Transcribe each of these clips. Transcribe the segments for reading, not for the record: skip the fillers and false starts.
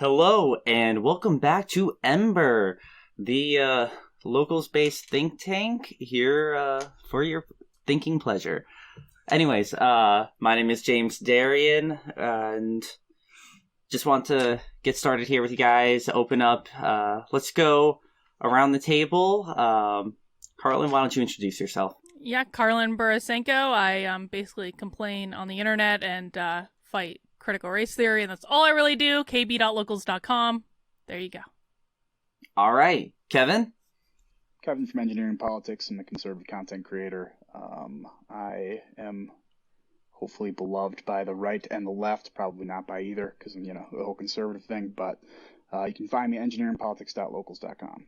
Hello, and welcome back to Ember, the locals-based think tank here for your thinking pleasure. Anyways, my name is James Darian, and just want to get started here with you guys. Open up. Let's go around the table. Karlyn, why don't you introduce yourself? Yeah, Karlyn Borysenko. I basically complain on the internet and fight critical race theory, and that's all I really do. kb.locals.com. There you go. All right. Kevin? Kevin from Engineering Politics. I'm a conservative content creator. I am hopefully beloved by the right and the left, probably not by either, because I'm, the whole conservative thing, but you can find me at engineeringpolitics.locals.com.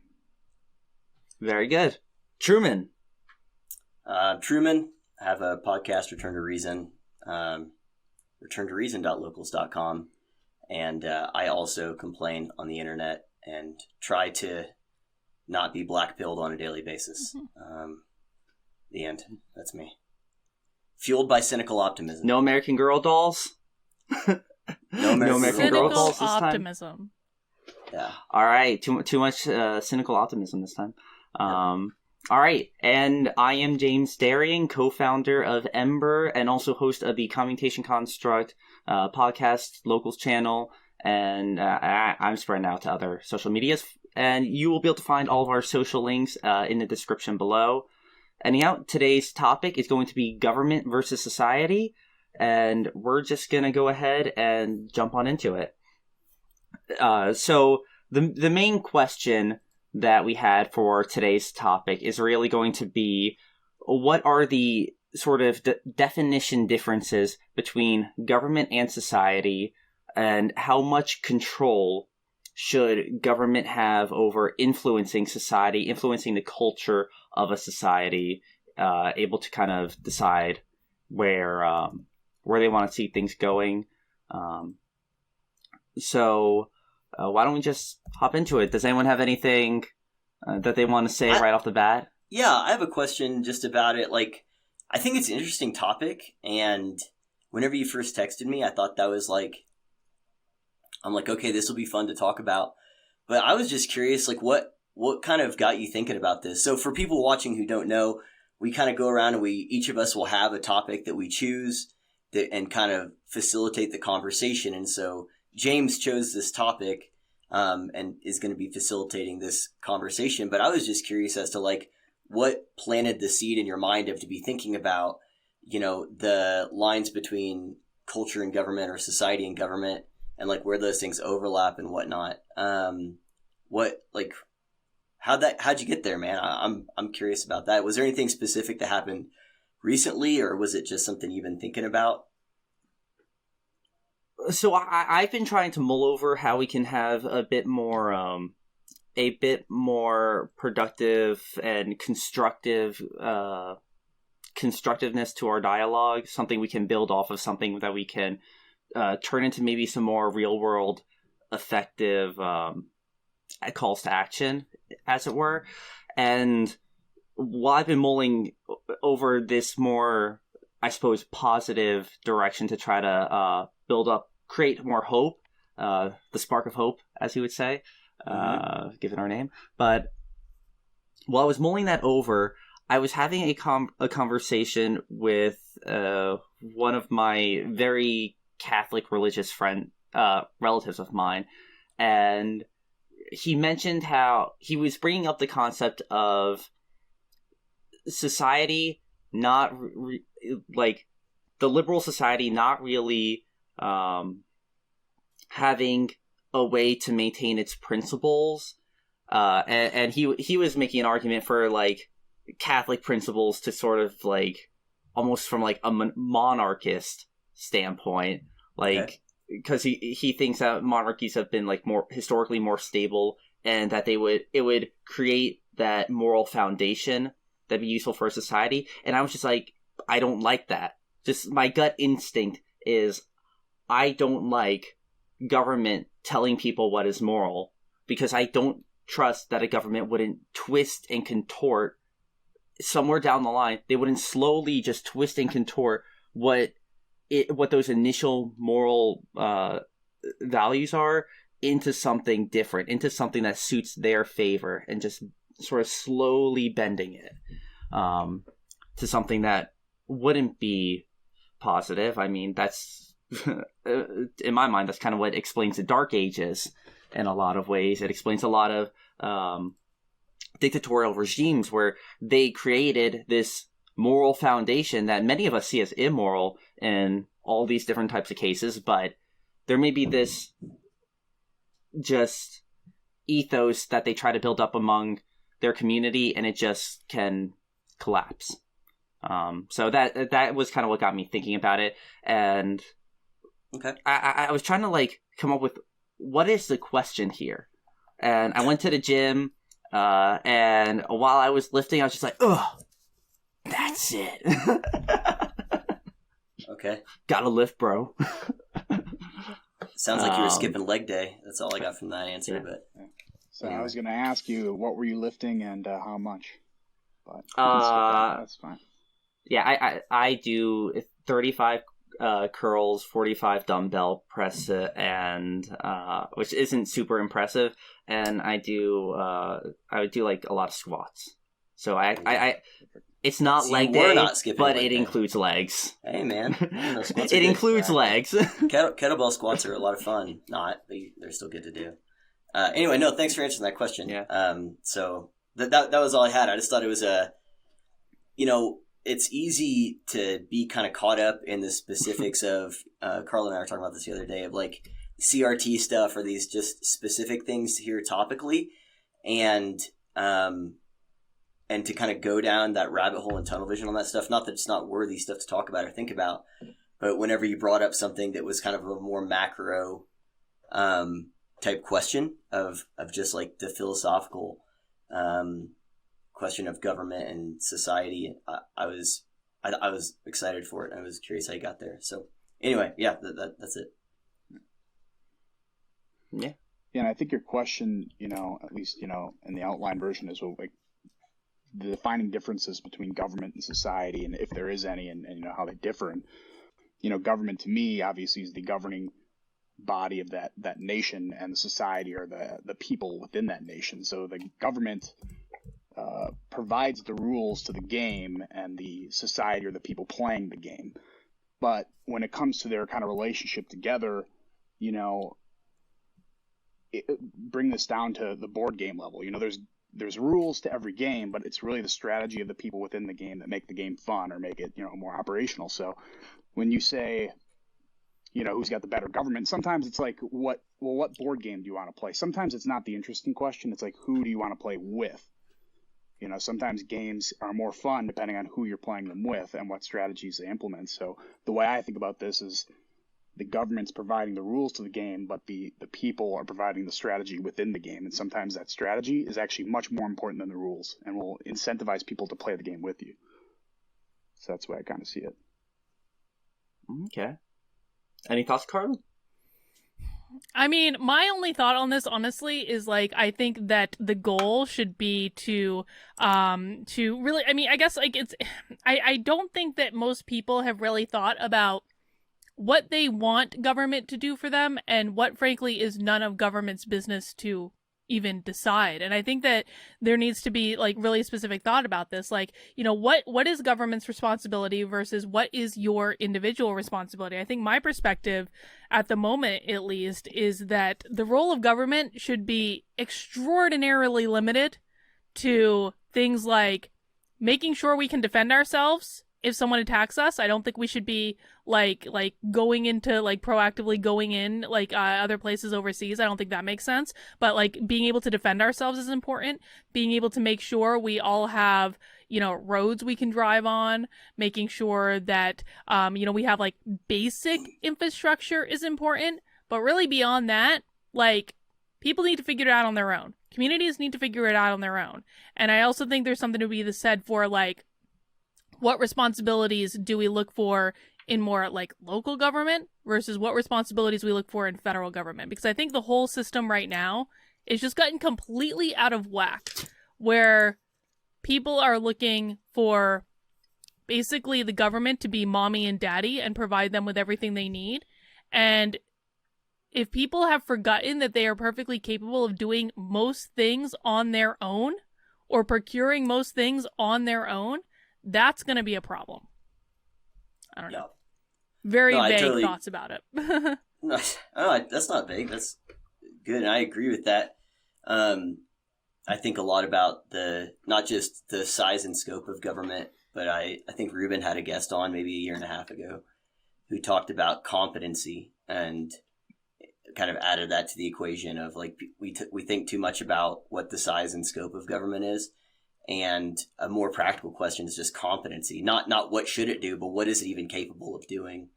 Very good. Truman? Truman. I have a podcast, Return to Reason. returntoreason.locals.com, and I also complain on the internet and try to not be black-pilled on a daily basis. The end. That's me. Fueled by cynical optimism. No American Girl dolls? No American Girl Cynical dolls this time? optimism. Yeah. All right. Too much cynical optimism this time. All right, and I am James Darian, co-founder of Ember, and also host of the Commutation Construct podcast, Locals channel, and I'm spreading out to other social medias, and you will be able to find all of our social links in the description below. Anyhow, today's topic is going to be government versus society, and we're just going to go ahead and jump on into it. So the main question that we had for today's topic is really going to be, what are the sort of definition differences between government and society, and how much control should government have over influencing society, influencing the culture of a society, able to kind of decide where they want to see things going. So why don't we just hop into it? Does anyone have anything that they want to say right off the bat? Yeah, I have a question just about it. I think it's an interesting topic, and whenever you first texted me, I thought that was I'm like, okay, this will be fun to talk about. But I was just curious, what kind of got you thinking about this? So for people watching who don't know, we kind of go around and each of us will have a topic that we choose and kind of facilitate the conversation. And so James chose this topic and is going to be facilitating this conversation. But I was just curious as to what planted the seed in your mind to be thinking about, the lines between culture and government, or society and government, and where those things overlap and whatnot. How'd you get there, man? I'm curious about that. Was there anything specific that happened recently, or was it just something you've been thinking about? So I've been trying to mull over how we can have a bit more productive and constructiveness to our dialogue, something we can build off of, something that we can turn into maybe some more real world effective calls to action, as it were. And while I've been mulling over this more, I suppose, positive direction to try to create more hope, the spark of hope, as you would say, given our name. But while I was mulling that over, I was having a conversation with one of my very Catholic religious relatives of mine, and he mentioned how he was bringing up the concept of society not the liberal society not really having a way to maintain its principles, and he was making an argument for Catholic principles to sort of almost from a monarchist standpoint, because he thinks that monarchies have been more historically more stable, and that it would create that moral foundation that'd be useful for a society. And I was just I don't like that. Just my gut instinct is I don't like government telling people what is moral, because I don't trust that a government wouldn't twist and contort somewhere down the line. They wouldn't slowly just twist and contort what those initial moral values are into something different, into something that suits their favor, and just sort of slowly bending it to something that wouldn't be positive. I mean, that's in my mind, that's kind of what explains the Dark Ages in a lot of ways. It explains a lot of dictatorial regimes where they created this moral foundation that many of us see as immoral in all these different types of cases, but there may be this just ethos that they try to build up among their community, and it just can collapse. So that was kind of what got me thinking about it, and okay, I was trying to like come up with what is the question here, and I went to the gym, and while I was lifting, I was just like, ugh, that's it. Okay, gotta lift, bro. Sounds like you were skipping leg day. That's all I got from that answer. Yeah. But so I was going to ask you, what were you lifting and how much? But you can skip that. That's fine. Yeah, I do 35 curls, 45 dumbbell press, and which isn't super impressive, and I would do like a lot of squats. So I it's not leg day, not skipping but leg it day. includes legs. Hey man, it includes legs. Kettlebell squats are a lot of fun. But they're still good to do. Anyway, no, thanks for answering that question. Yeah. So that was all I had. I just thought it was it's easy to be kind of caught up in the specifics of Karlyn and I were talking about this the other day, of like CRT stuff or these just specific things here topically, and to kind of go down that rabbit hole and tunnel vision on that stuff. Not that it's not worthy stuff to talk about or think about, but whenever you brought up something that was kind of a more macro type question of just like the philosophical question of government and society, I was excited for it. I was curious how you got there. So anyway, yeah, that's it. Yeah. Yeah, and I think your question, at least, in the outline version is like the defining differences between government and society, and if there is any, and how they differ. And, government to me, obviously, is the governing body of that nation, and the society are the people within that nation. So the government provides the rules to the game, and the society are the people playing the game. But when it comes to their kind of relationship together, bring this down to the board game level. There's rules to every game, but it's really the strategy of the people within the game that make the game fun or make it, more operational. So when you say, who's got the better government, sometimes it's like, what board game do you want to play? Sometimes it's not the interesting question. It's like, who do you want to play with? Sometimes games are more fun depending on who you're playing them with and what strategies they implement. So the way I think about this is the government's providing the rules to the game, but the people are providing the strategy within the game. And sometimes that strategy is actually much more important than the rules and will incentivize people to play the game with you. So that's the way I kind of see it. Okay. Any thoughts, Karlyn? I mean, my only thought on this, honestly, is like, I think that the goal should be to really, I mean, I guess like I don't think that most people have really thought about what they want government to do for them and what, frankly, is none of government's business to even decide. And I think that there needs to be like really specific thought about this. Like, what is government's responsibility versus what is your individual responsibility? I think my perspective at the moment, at least, is that the role of government should be extraordinarily limited to things like making sure we can defend ourselves if someone attacks us. I don't think we should be like going into like proactively going in like other places overseas. I don't think that makes sense. But like being able to defend ourselves is important. Being able to make sure we all have, roads we can drive on, making sure that, we have like basic infrastructure is important. But really beyond that, like people need to figure it out on their own. Communities need to figure it out on their own. And I also think there's something to be said for like, what responsibilities do we look for in more like local government versus what responsibilities we look for in federal government? Because I think the whole system right now is just gotten completely out of whack, where people are looking for basically the government to be mommy and daddy and provide them with everything they need. And if people have forgotten that they are perfectly capable of doing most things on their own or procuring most things on their own, that's going to be a problem. I don't know. Very vague thoughts about it. No, that's not vague. That's good. And I agree with that. I think a lot about not just the size and scope of government, but I think Ruben had a guest on maybe a year and a half ago who talked about competency and kind of added that to the equation of like, we think too much about what the size and scope of government is. And a more practical question is just competency, not what should it do, but what is it even capable of doing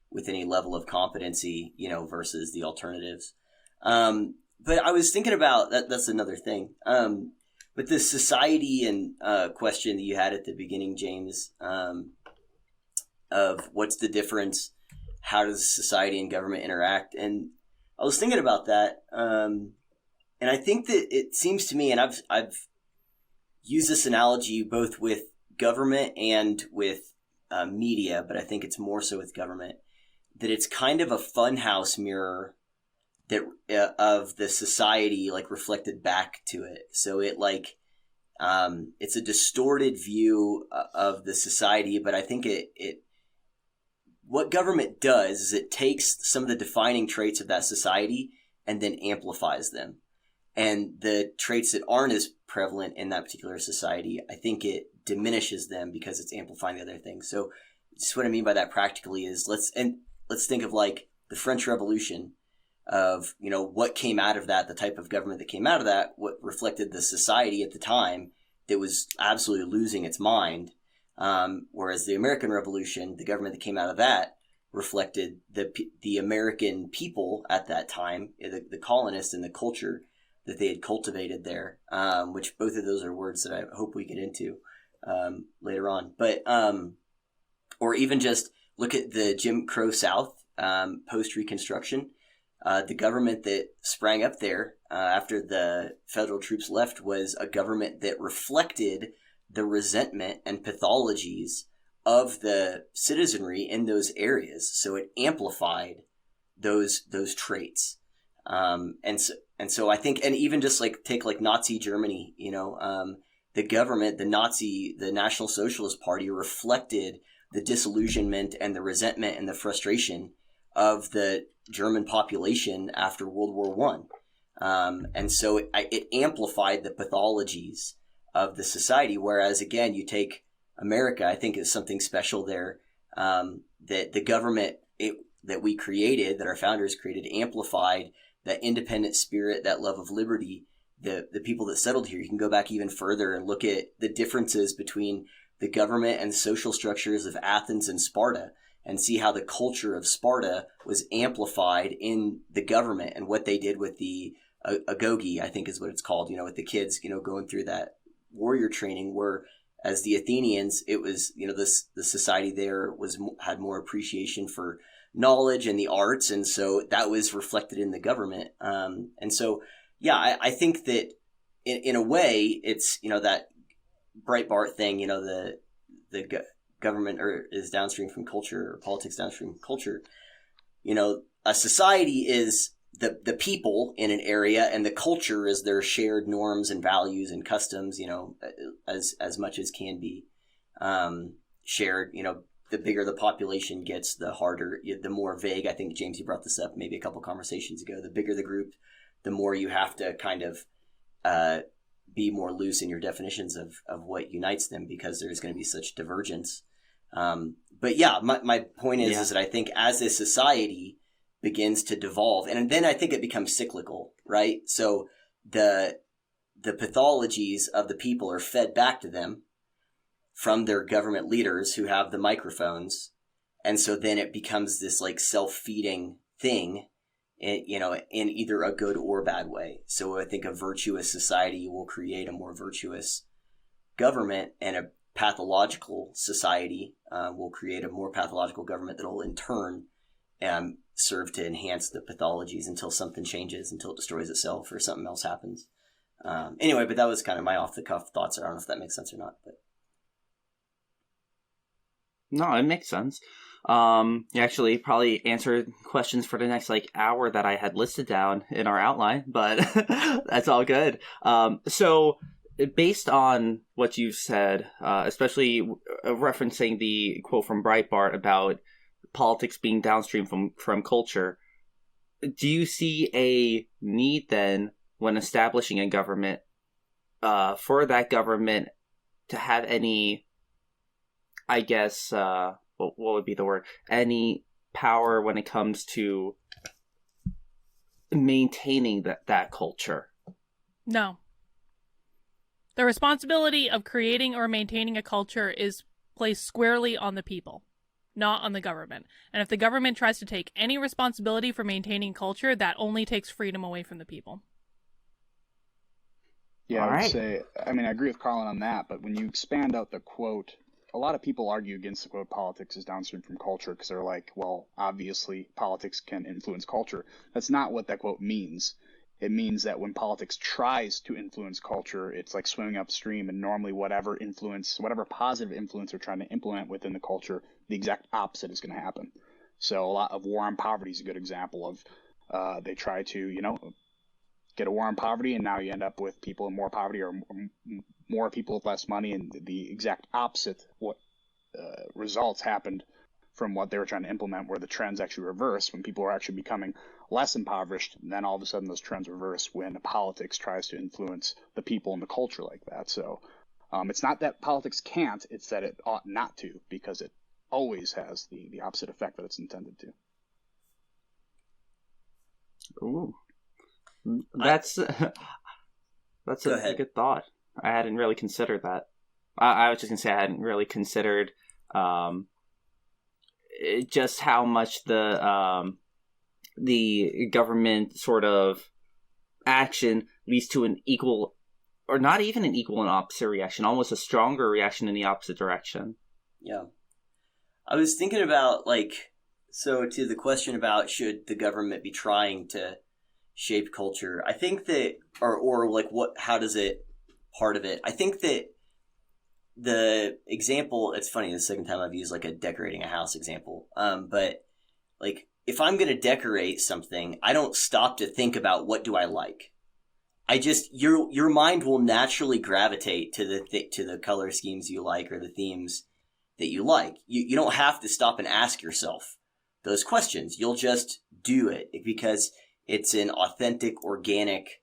with any level of competency, versus the alternatives. But I was thinking about that's another thing. But the society and question that you had at the beginning, James, of what's the difference? How does society and government interact? And I was thinking about that. And I think that it seems to me, and I've used this analogy both with government and with media, but I think it's more so with government, that it's kind of a funhouse mirror that of the society, like reflected back to it. So it it's a distorted view of the society, but I think what government does is it takes some of the defining traits of that society and then amplifies them. And the traits that aren't as prevalent in that particular society, I think it diminishes them because it's amplifying the other things. So just what I mean by that practically is let's think of like the French Revolution, of what came out of that, the type of government that came out of that, what reflected the society at the time that was absolutely losing its mind. Whereas the American Revolution, the government that came out of that, reflected the American people at that time, the colonists and the culture that they had cultivated there, which both of those are words that I hope we get into later on. But or even just look at the Jim Crow South post-Reconstruction. The government that sprang up there after the federal troops left was a government that reflected the resentment and pathologies of the citizenry in those areas. So it amplified those traits. And so I think, and even just take Nazi Germany, the government, the National Socialist Party reflected the disillusionment and the resentment and the frustration of the German population after World War One. And so it amplified the pathologies of the society. Whereas again, you take America, I think is something special there, that the government that we created, that our founders created, amplified that independent spirit, that love of liberty, the people that settled here. You can go back even further and look at the differences between the government and the social structures of Athens and Sparta, and see how the culture of Sparta was amplified in the government and what they did with the agoge, I think is what it's called, with the kids, going through that warrior training, where as the Athenians, it was, the society there had more appreciation for knowledge and the arts. And so that was reflected in the government. And so, yeah, I think that in a way it's, that Breitbart thing, the government is downstream from culture, or politics downstream from culture. A society is the people in an area, and the culture is their shared norms and values and customs, as much as can be shared. The bigger the population gets, the harder, the more vague. I think, James, you brought this up maybe a couple conversations ago. The bigger the group, the more you have to kind of be more loose in your definitions of what unites them, because there's going to be such divergence. But yeah, my point is that I think as a society begins to devolve, and then I think it becomes cyclical, right? So the pathologies of the people are fed back to them from their government leaders who have the microphones. And so then it becomes this self-feeding thing, in either a good or bad way. So I think a virtuous society will create a more virtuous government, and a pathological society will create a more pathological government that will in turn serve to enhance the pathologies until something changes, until it destroys itself or something else happens. Anyway, but that was kind of my off-the-cuff thoughts. I don't know if that makes sense or not. But no, it makes sense. You actually probably answered questions for the next hour that I had listed down in our outline, but that's all good. So based on what you've said, especially referencing the quote from Breitbart about politics being downstream from culture, do you see a need then when establishing a government for that government to have any, I guess, what would be the word? Any power when it comes to maintaining that culture? No. The responsibility of creating or maintaining a culture is placed squarely on the people, not on the government. And if the government tries to take any responsibility for maintaining culture, that only takes freedom away from the people. Yeah, I would say, I agree with Karlyn on that, but when you expand out the quote, a lot of people argue against the quote, politics is downstream from culture, because they're like, well, obviously politics can influence culture. That's not what that quote means. It means that when politics tries to influence culture, it's like swimming upstream, and normally whatever positive influence they're trying to implement within the culture, the exact opposite is going to happen. So a lot of war on poverty is a good example of they try to, get a war on poverty, and now you end up with people in more poverty or more people with less money, and the exact opposite what results happened from what they were trying to implement, where the trends actually reverse when people are actually becoming less impoverished. Then all of a sudden those trends reverse when politics tries to influence the people and the culture like that. So it's not that politics can't, it's that it ought not to, because it always has the opposite effect that it's intended to. Ooh. That's a good thought. I hadn't really considered that. I was just gonna say I hadn't really considered just how much the government sort of action leads to an equal, or not even an equal and opposite reaction, almost a stronger reaction in the opposite direction. Yeah. I was thinking about, so to the question about should the government be trying to shape culture, I think that, how does it part of it? I think that the example, it's funny, the second time I've used a decorating a house example. But if I'm going to decorate something, I don't stop to think about what do I like. I just, your mind will naturally gravitate to the color schemes you like or the themes that you like. You don't have to stop and ask yourself those questions. You'll just do it because it's an authentic, organic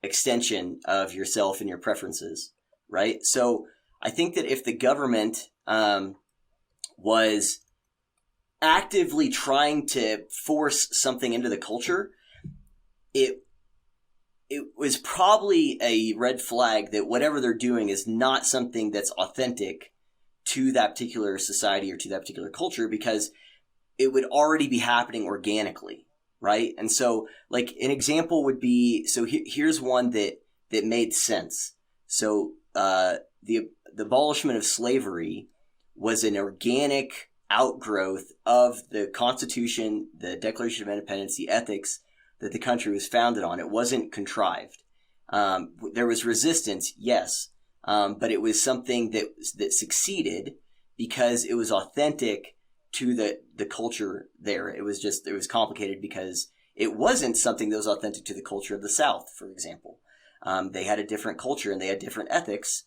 extension of yourself and your preferences, right? So I think that if the government was actively trying to force something into the culture, it was probably a red flag that whatever they're doing is not something that's authentic to that particular society or to that particular culture, because it would already be happening organically, right? And so, an example would be, so here's one that made sense. So the abolishment of slavery was an organic outgrowth of the Constitution, the Declaration of Independence, the ethics that the country was founded on. It wasn't contrived. There was resistance, yes, but it was something that succeeded because it was authentic to the culture there. It was complicated because it wasn't something that was authentic to the culture of the South, for example. They had a different culture and they had different ethics,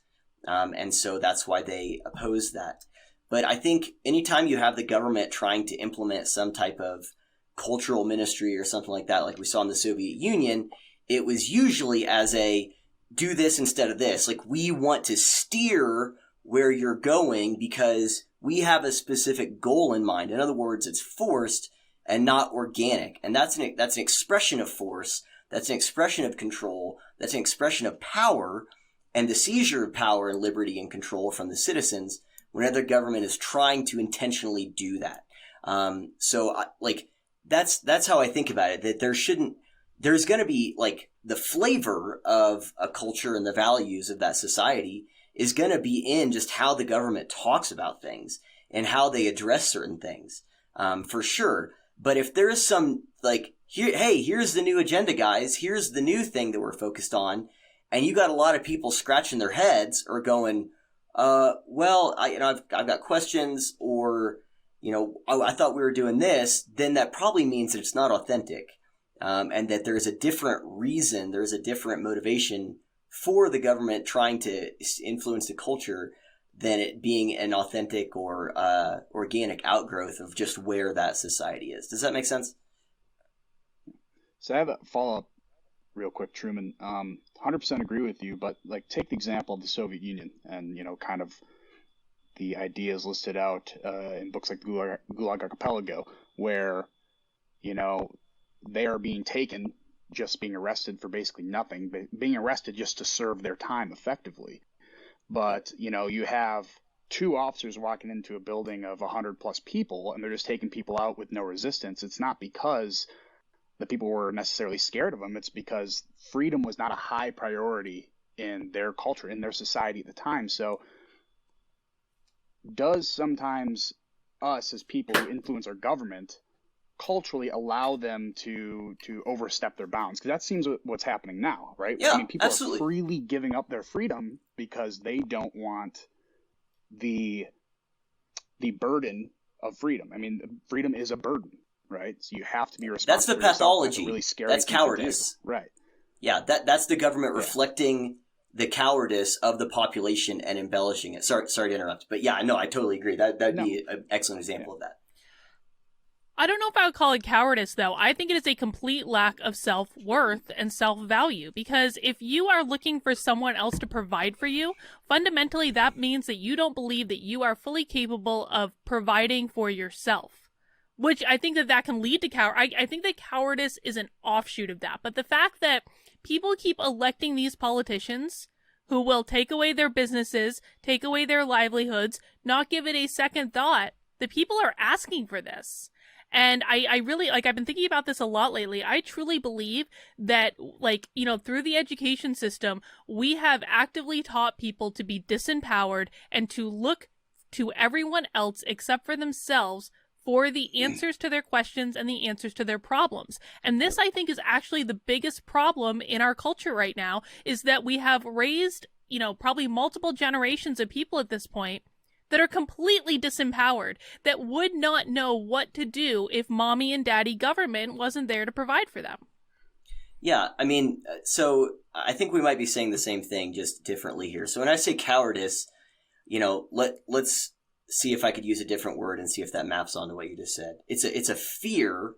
and so that's why they opposed that. But I think anytime you have the government trying to implement some type of cultural ministry or something like that, like we saw in the Soviet Union, it was usually as a do this instead of this. We want to steer where you're going because we have a specific goal in mind. In other words, it's forced and not organic. And that's an expression of force. That's an expression of control. That's an expression of power and the seizure of power and liberty and control from the citizens whenever the government is trying to intentionally do that. That's how I think about it, that there's going to be the flavor of a culture and the values of that society is going to be in just how the government talks about things and how they address certain things, for sure. But if there is some here's the new agenda, guys, here's the new thing that we're focused on, and you got a lot of people scratching their heads or going, I've got questions, or oh, I thought we were doing this, then that probably means that it's not authentic. And that there's a different reason, there's a different motivation for the government trying to influence the culture than it being an authentic or organic outgrowth of just where that society is. Does that make sense? So I have a follow-up real quick, Truman. 100% agree with you, but like take the example of the Soviet Union and, kind of the ideas listed out in books like Gulag Archipelago, where, they are being taken, just being arrested for basically nothing, but being arrested just to serve their time effectively. But, you have 2 officers walking into a building of 100 plus people and they're just taking people out with no resistance. It's not because the people were necessarily scared of them. It's because freedom was not a high priority in their culture, in their society at the time. So does sometimes us as people who influence our government culturally allow them to overstep their bounds? Because that seems what's happening now, right? Yeah, people absolutely. are freely giving up their freedom because they don't want the burden of freedom. Freedom is a burden, right? So you have to be responsible. That's the pathology. That's, really scary that's cowardice. Right. Yeah, that's the government reflecting the cowardice of the population and embellishing it. Sorry to interrupt, but yeah, no, I totally agree. That'd be an excellent example of that. I don't know if I would call it cowardice, though. I think it is a complete lack of self-worth and self-value, because if you are looking for someone else to provide for you, fundamentally that means that you don't believe that you are fully capable of providing for yourself, which I think that can lead to I think that cowardice is an offshoot of that. But the fact that people keep electing these politicians who will take away their businesses, take away their livelihoods, not give it a second thought, the people are asking for this. And I really, I've been thinking about this a lot lately. I truly believe that, through the education system, we have actively taught people to be disempowered and to look to everyone else except for themselves for the answers to their questions and the answers to their problems. And this, I think, is actually the biggest problem in our culture right now, is that we have raised, probably multiple generations of people at this point that are completely disempowered, that would not know what to do if mommy and daddy government wasn't there to provide for them. Yeah, so I think we might be saying the same thing, just differently here. So when I say cowardice, let's see if I could use a different word and see if that maps onto what you just said. It's a fear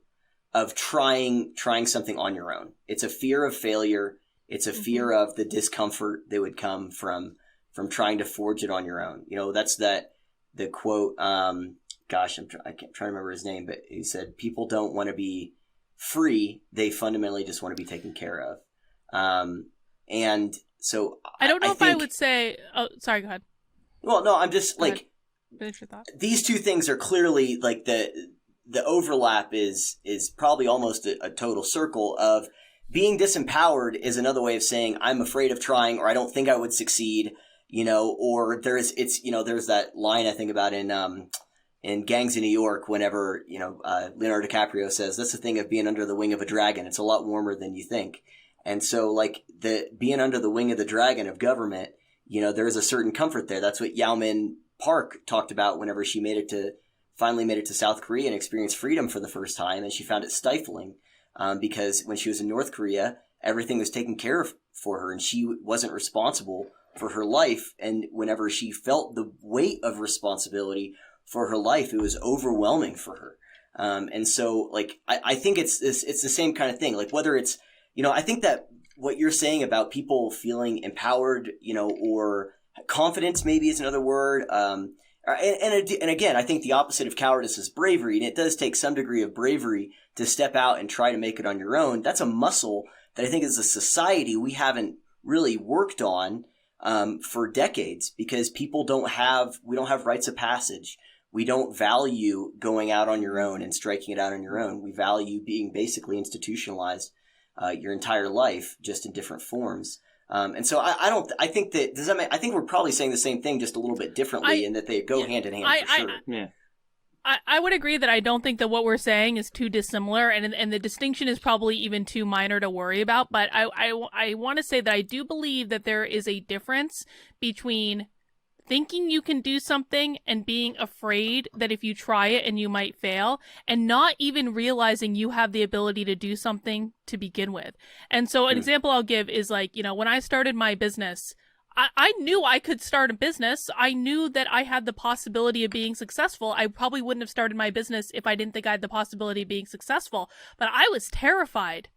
of trying something on your own. It's a fear of failure. It's a fear of the discomfort that would come from trying to forge it on your own. That's the quote, I can't try to remember his name, but he said, people don't want to be free. They fundamentally just want to be taken care of. And so I don't know if think, I would say, oh, sorry, go ahead. Well, no, I'm just finish your thought. These two things are clearly the overlap is probably almost a total circle of being disempowered is another way of saying I'm afraid of trying, or I don't think I would succeed. Or there's that line I think about in Gangs of New York, whenever, Leonardo DiCaprio says, that's the thing of being under the wing of a dragon. It's a lot warmer than you think. And so the being under the wing of the dragon of government, there's a certain comfort there. That's what Yao Min Park talked about whenever she finally made it to South Korea and experienced freedom for the first time. And she found it stifling, because when she was in North Korea, everything was taken care of for her and she wasn't responsible for her life. And whenever she felt the weight of responsibility for her life, it was overwhelming for her. And so I think it's the same kind of thing. Whether it's, I think that what you're saying about people feeling empowered, or confidence maybe is another word. And again, I think the opposite of cowardice is bravery. And it does take some degree of bravery to step out and try to make it on your own. That's a muscle that I think as a society we haven't really worked on for decades, because we don't have rites of passage. We don't value going out on your own and striking it out on your own. We value being basically institutionalized your entire life, just in different forms. And so I think we're probably saying the same thing, just a little bit differently, in that they go hand in hand for sure. Yeah. I would agree that I don't think that what we're saying is too dissimilar, and the distinction is probably even too minor to worry about. But I want to say that I do believe that there is a difference between thinking you can do something and being afraid that if you try it and you might fail, and not even realizing you have the ability to do something to begin with. And so an example I'll give is like, when I started my business, I knew I could start a business. I knew that I had the possibility of being successful. I probably wouldn't have started my business if I didn't think I had the possibility of being successful. But I was terrified.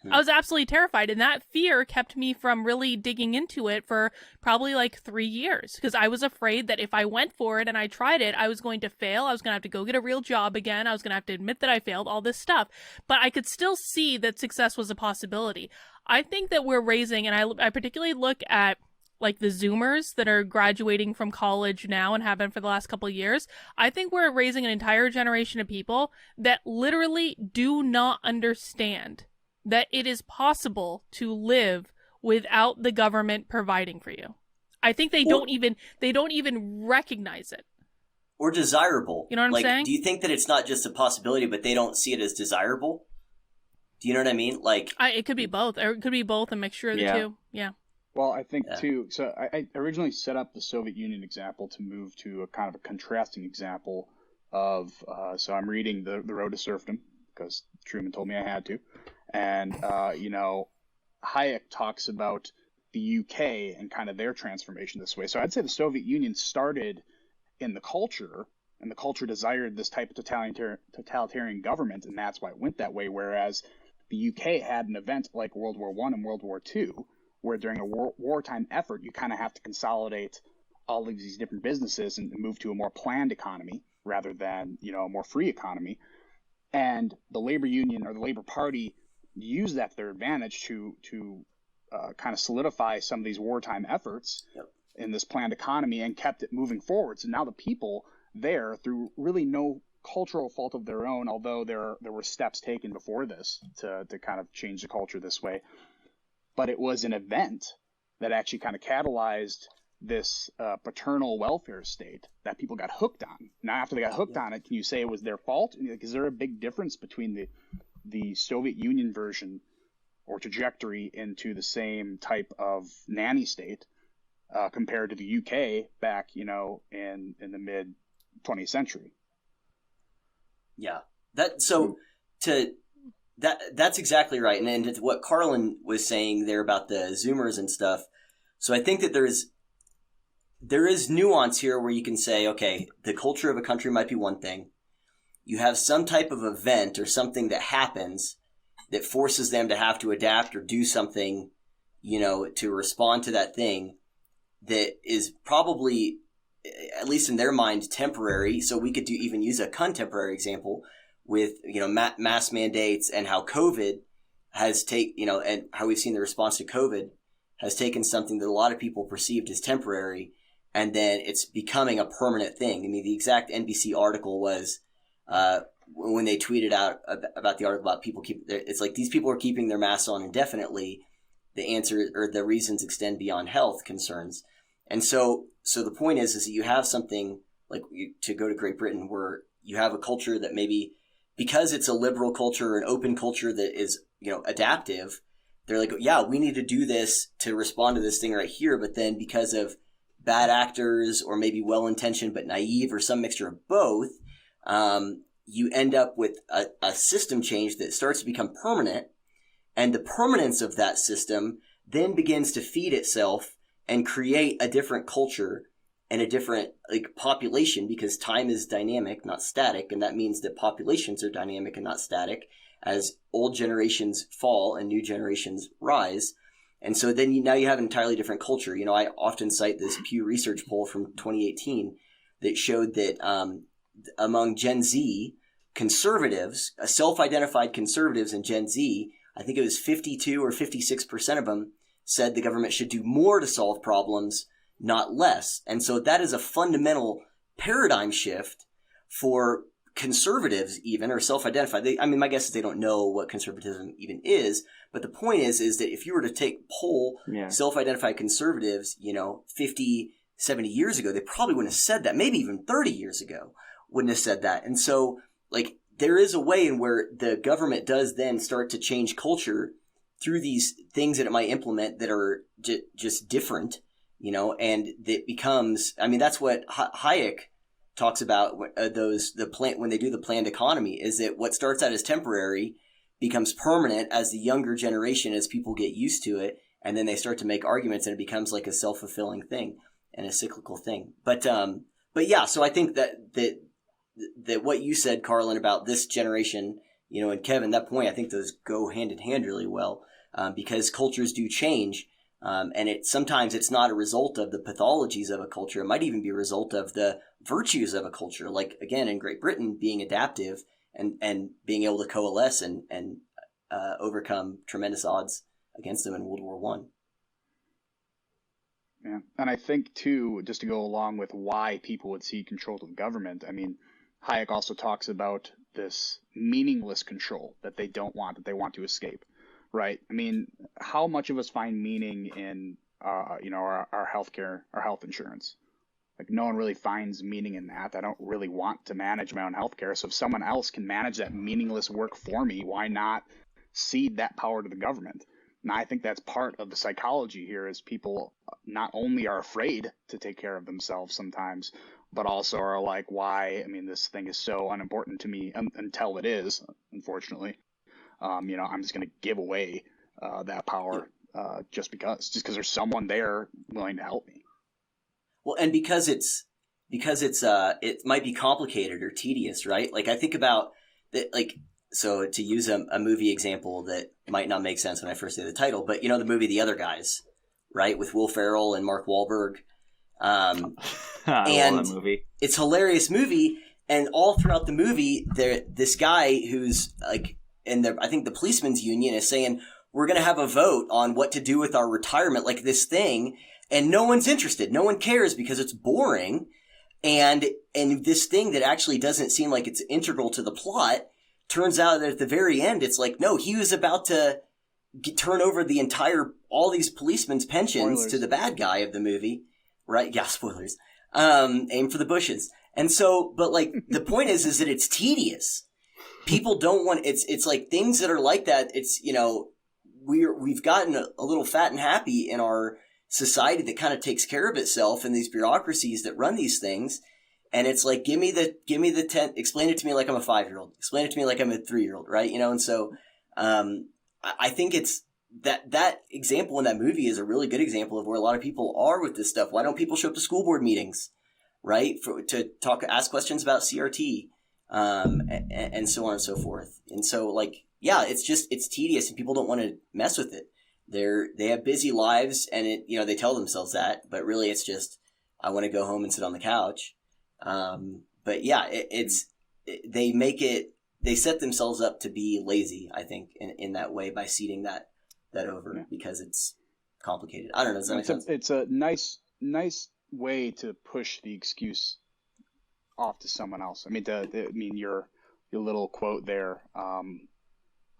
I was absolutely terrified. And that fear kept me from really digging into it for probably like 3 years. Because I was afraid that if I went for it and I tried it, I was going to fail. I was going to have to go get a real job again. I was going to have to admit that I failed, all this stuff. But I could still see that success was a possibility. I think that we're raising, and I particularly look at like the Zoomers that are graduating from college now and have been for the last couple of years. I think we're raising an entire generation of people that literally do not understand that it is possible to live without the government providing for you. I think they don't even recognize it. Or desirable. You know what I'm saying? Do you think that it's not just a possibility, but they don't see it as desirable? Do you know what I mean? It could be both. Or it could be both, a mixture of the two. Yeah. Well, I think too, so I originally set up the Soviet Union example to move to a kind of a contrasting example of, so I'm reading The Road to Serfdom, because Truman told me I had to. And, Hayek talks about the UK and kind of their transformation this way. So I'd say the Soviet Union started in the culture, and the culture desired this type of totalitarian government, and that's why it went that way, whereas the UK had an event like World War I and World War II, where during a wartime effort, you kind of have to consolidate all of these different businesses and move to a more planned economy rather than, a more free economy. And the labor union or the Labor Party used that to their advantage to kind of solidify some of these wartime efforts in this planned economy and kept it moving forward. So now the people there, through really no cultural fault of their own, although there were steps taken before this to kind of change the culture this way, but it was an event that actually kind of catalyzed this paternal welfare state that people got hooked on. Now, after they got hooked on it, can you say it was their fault? Is there a big difference between the Soviet Union version or trajectory into the same type of nanny state compared to the UK back, in the mid 20th century? Yeah, that's exactly right. And what Karlyn was saying there about the Zoomers and stuff. So I think that there is nuance here where you can say, okay, the culture of a country might be one thing. You have some type of event or something that happens that forces them to have to adapt or do something, to respond to that thing that is probably, at least in their mind, temporary. So we could even use a contemporary example with, mass mandates and how COVID has and how we've seen the response to COVID has taken something that a lot of people perceived as temporary, and then it's becoming a permanent thing. I mean, the exact NBC article was when they tweeted out about the article about it's like these people are keeping their masks on indefinitely. The answer or the reasons extend beyond health concerns. And so the point is that you have something like to go to Great Britain where you have a culture that maybe because it's a liberal culture or an open culture that is, adaptive, they're like, yeah, we need to do this to respond to this thing right here. But then because of bad actors or maybe well-intentioned but naive or some mixture of both, you end up with a system change that starts to become permanent. And the permanence of that system then begins to feed itself and create a different culture and a different population, because time is dynamic, not static. And that means that populations are dynamic and not static as old generations fall and new generations rise. And so then now you have an entirely different culture. I often cite this Pew Research poll from 2018 that showed that among Gen Z conservatives, self-identified conservatives in Gen Z, I think it was 52 or 56% of them said the government should do more to solve problems, not less. And so that is a fundamental paradigm shift for conservatives even, or self-identified. My guess is they don't know what conservatism even is, but the point is that if you were to poll self-identified conservatives, 50, 70 years ago, they probably wouldn't have said that. Maybe even 30 years ago wouldn't have said that. And so there is a way in where the government does then start to change culture through these things that it might implement that are just different, and it becomes, I mean, that's what Hayek talks about, when they do the planned economy, is that what starts out as temporary becomes permanent as the younger generation, as people get used to it, and then they start to make arguments, and it becomes like a self-fulfilling thing and a cyclical thing. But yeah, so I think that what you said, Karlyn, about this generation, and Kevin, that point, I think those go hand in hand really well, because cultures do change. And sometimes it's not a result of the pathologies of a culture. It might even be a result of the virtues of a culture. Like, again, in Great Britain, being adaptive and being able to coalesce and overcome tremendous odds against them in World War One. Yeah, and I think too, just to go along with why people would see control of government, I mean, Hayek also talks about this meaningless control that they don't want, that they want to escape. Right. I mean, how much of us find meaning in, our healthcare, our health insurance? Like, no one really finds meaning in that. I don't really want to manage my own healthcare. So if someone else can manage that meaningless work for me, why not cede that power to the government? And I think that's part of the psychology here, is people not only are afraid to take care of themselves sometimes, but also are like, why? I mean, this thing is so unimportant to me until it is, unfortunately. I'm just going to give away that power just because there's someone there willing to help me. Well, and because it might be complicated or tedious, right? Like, I think about that, like, so to use a movie example that might not make sense when I first say the title, but the movie The Other Guys, right, with Will Ferrell and Mark Wahlberg. I love that movie. It's a hilarious movie, and all throughout the movie, this guy who's like. And I think the policemen's union is saying, we're going to have a vote on what to do with our retirement, like this thing. And no one's interested. No one cares because it's boring. And this thing that actually doesn't seem like it's integral to the plot, turns out that at the very end, it's like, no, he was about to turn over all these policemen's pensions Spoilers. To the bad guy of the movie. Right? Yeah, spoilers. Aim for the bushes. And so, but like, the point is that it's tedious. People don't want, it's like things that are like that. It's, we've gotten a little fat and happy in our society that kind of takes care of itself, and these bureaucracies that run these things. And it's like, give me the 10, explain it to me like I'm a 5-year-old, explain it to me like I'm a 3-year-old. Right. And so, I think it's that example in that movie is a really good example of where a lot of people are with this stuff. Why don't people show up to school board meetings, right? To ask questions about CRT. And so on and so forth. And so, like, yeah, it's tedious and people don't want to mess with it. They have busy lives, and they tell themselves that, but really it's just, I want to go home and sit on the couch. But yeah, they set themselves up to be lazy, I think, in that way, by ceding that over, because it's complicated. I don't know. Does that make sense? It's a nice way to push the excuse off to someone else. I mean, your little quote there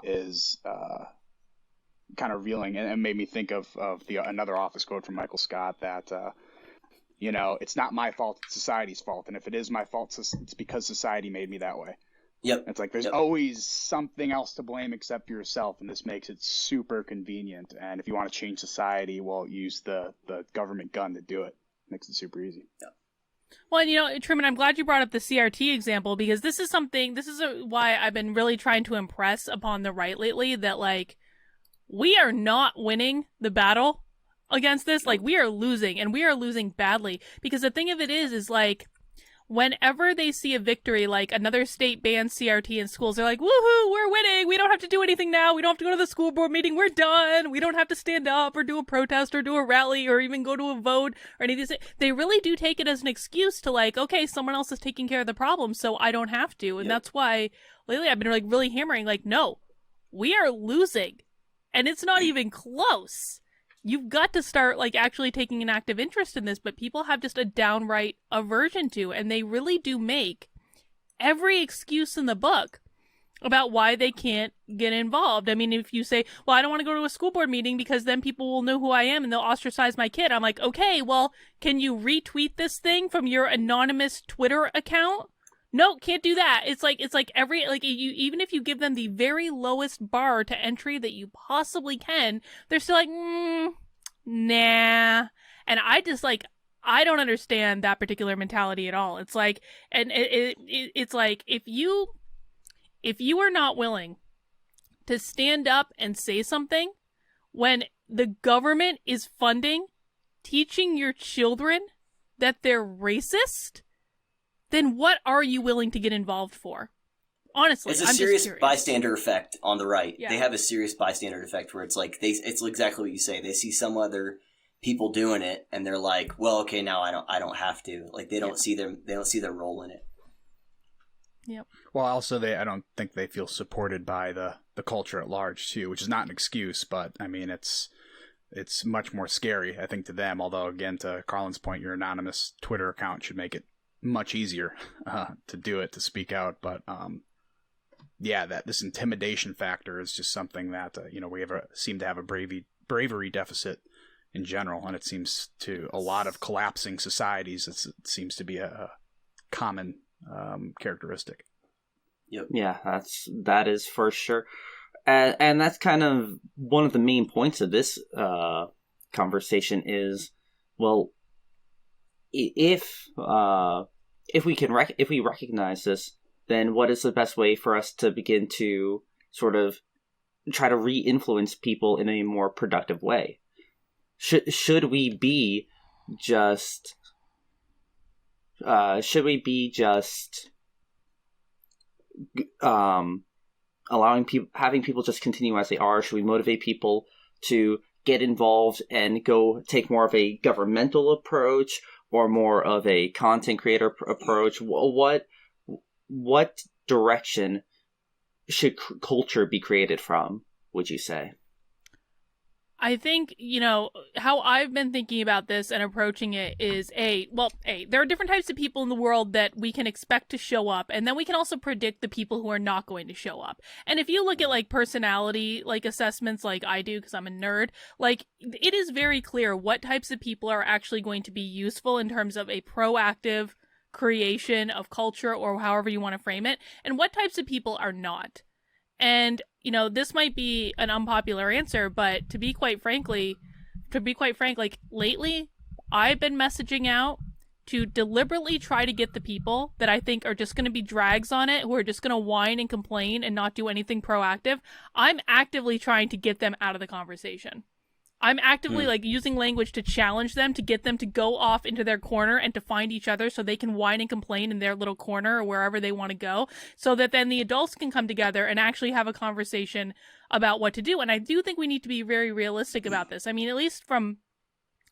is kind of revealing, and made me think of another Office quote from Michael Scott that it's not my fault, it's society's fault, and if it is my fault, it's because society made me that way. Yep. It's like there's always something else to blame except yourself, and this makes it super convenient. And if you want to change society, well, use the government gun to do it. Makes it super easy. Yeah. Well, Truman, I'm glad you brought up the CRT example, because this is why I've been really trying to impress upon the right lately, that, like, we are not winning the battle against this. Like, we are losing, and we are losing badly, because the thing of it is like, whenever they see a victory, like another state bans CRT in schools, they're like, woohoo, we're winning. We don't have to do anything now. We don't have to go to the school board meeting. We're done. We don't have to stand up or do a protest or do a rally or even go to a vote or any of these. They really do take it as an excuse to, like, okay, someone else is taking care of the problem, so I don't have to. And that's why lately I've been, like, really hammering, like, no, we are losing. And it's not even close. You've got to start, like, actually taking an active interest in this, but people have just a downright aversion to, and they really do make every excuse in the book about why they can't get involved. I mean, if you say, well, I don't want to go to a school board meeting because then people will know who I am and they'll ostracize my kid. I'm like, okay, well, can you retweet this thing from your anonymous Twitter account? No, can't do that. It's like even if you give them the very lowest bar to entry that you possibly can, they're still like, nah. And I just like, I don't understand that particular mentality at all. It's like, and it's like, if you are not willing to stand up and say something when the government is funding teaching your children that they're racist, then what are you willing to get involved for? Honestly, it's a I'm serious just curious. bystander effect on the right. Yeah. They have a serious bystander effect where it's like it's exactly what you say. They see some other people doing it and they're like, well, okay, now I don't have to. Like they don't see their role in it. Yep. Well, also I don't think they feel supported by the culture at large too, which is not an excuse, but I mean it's much more scary, I think, to them. Although, again, to Karlyn's point, your anonymous Twitter account should make it much easier to do it, to speak out. But yeah, that this intimidation factor is just something that we seem to have a bravery deficit in general, and it seems to a lot of collapsing societies. It seems to be a common characteristic. Yep. Yeah, that is for sure. And that's kind of one of the main points of this conversation is, well, if we recognize this, then what is the best way for us to begin to sort of try to re-influence people in a more productive way? Should we be just having people just continue as they are? Should we motivate people to get involved and go take more of a governmental approach or more of a content creator approach? What direction should culture be created from, would you say? I think, how I've been thinking about this and approaching it is there are different types of people in the world that we can expect to show up, and then we can also predict the people who are not going to show up. And if you look at like personality like assessments like I do, because I'm a nerd, like it is very clear what types of people are actually going to be useful in terms of a proactive creation of culture, or however you want to frame it, and what types of people are not. And, this might be an unpopular answer, but to be quite frank, like lately, I've been messaging out to deliberately try to get the people that I think are just going to be drags on it, who are just going to whine and complain and not do anything proactive. I'm actively trying to get them out of the conversation. I'm actively using language to challenge them, to get them to go off into their corner and to find each other so they can whine and complain in their little corner or wherever they want to go, so that then the adults can come together and actually have a conversation about what to do. And I do think we need to be very realistic about this. I mean, at least from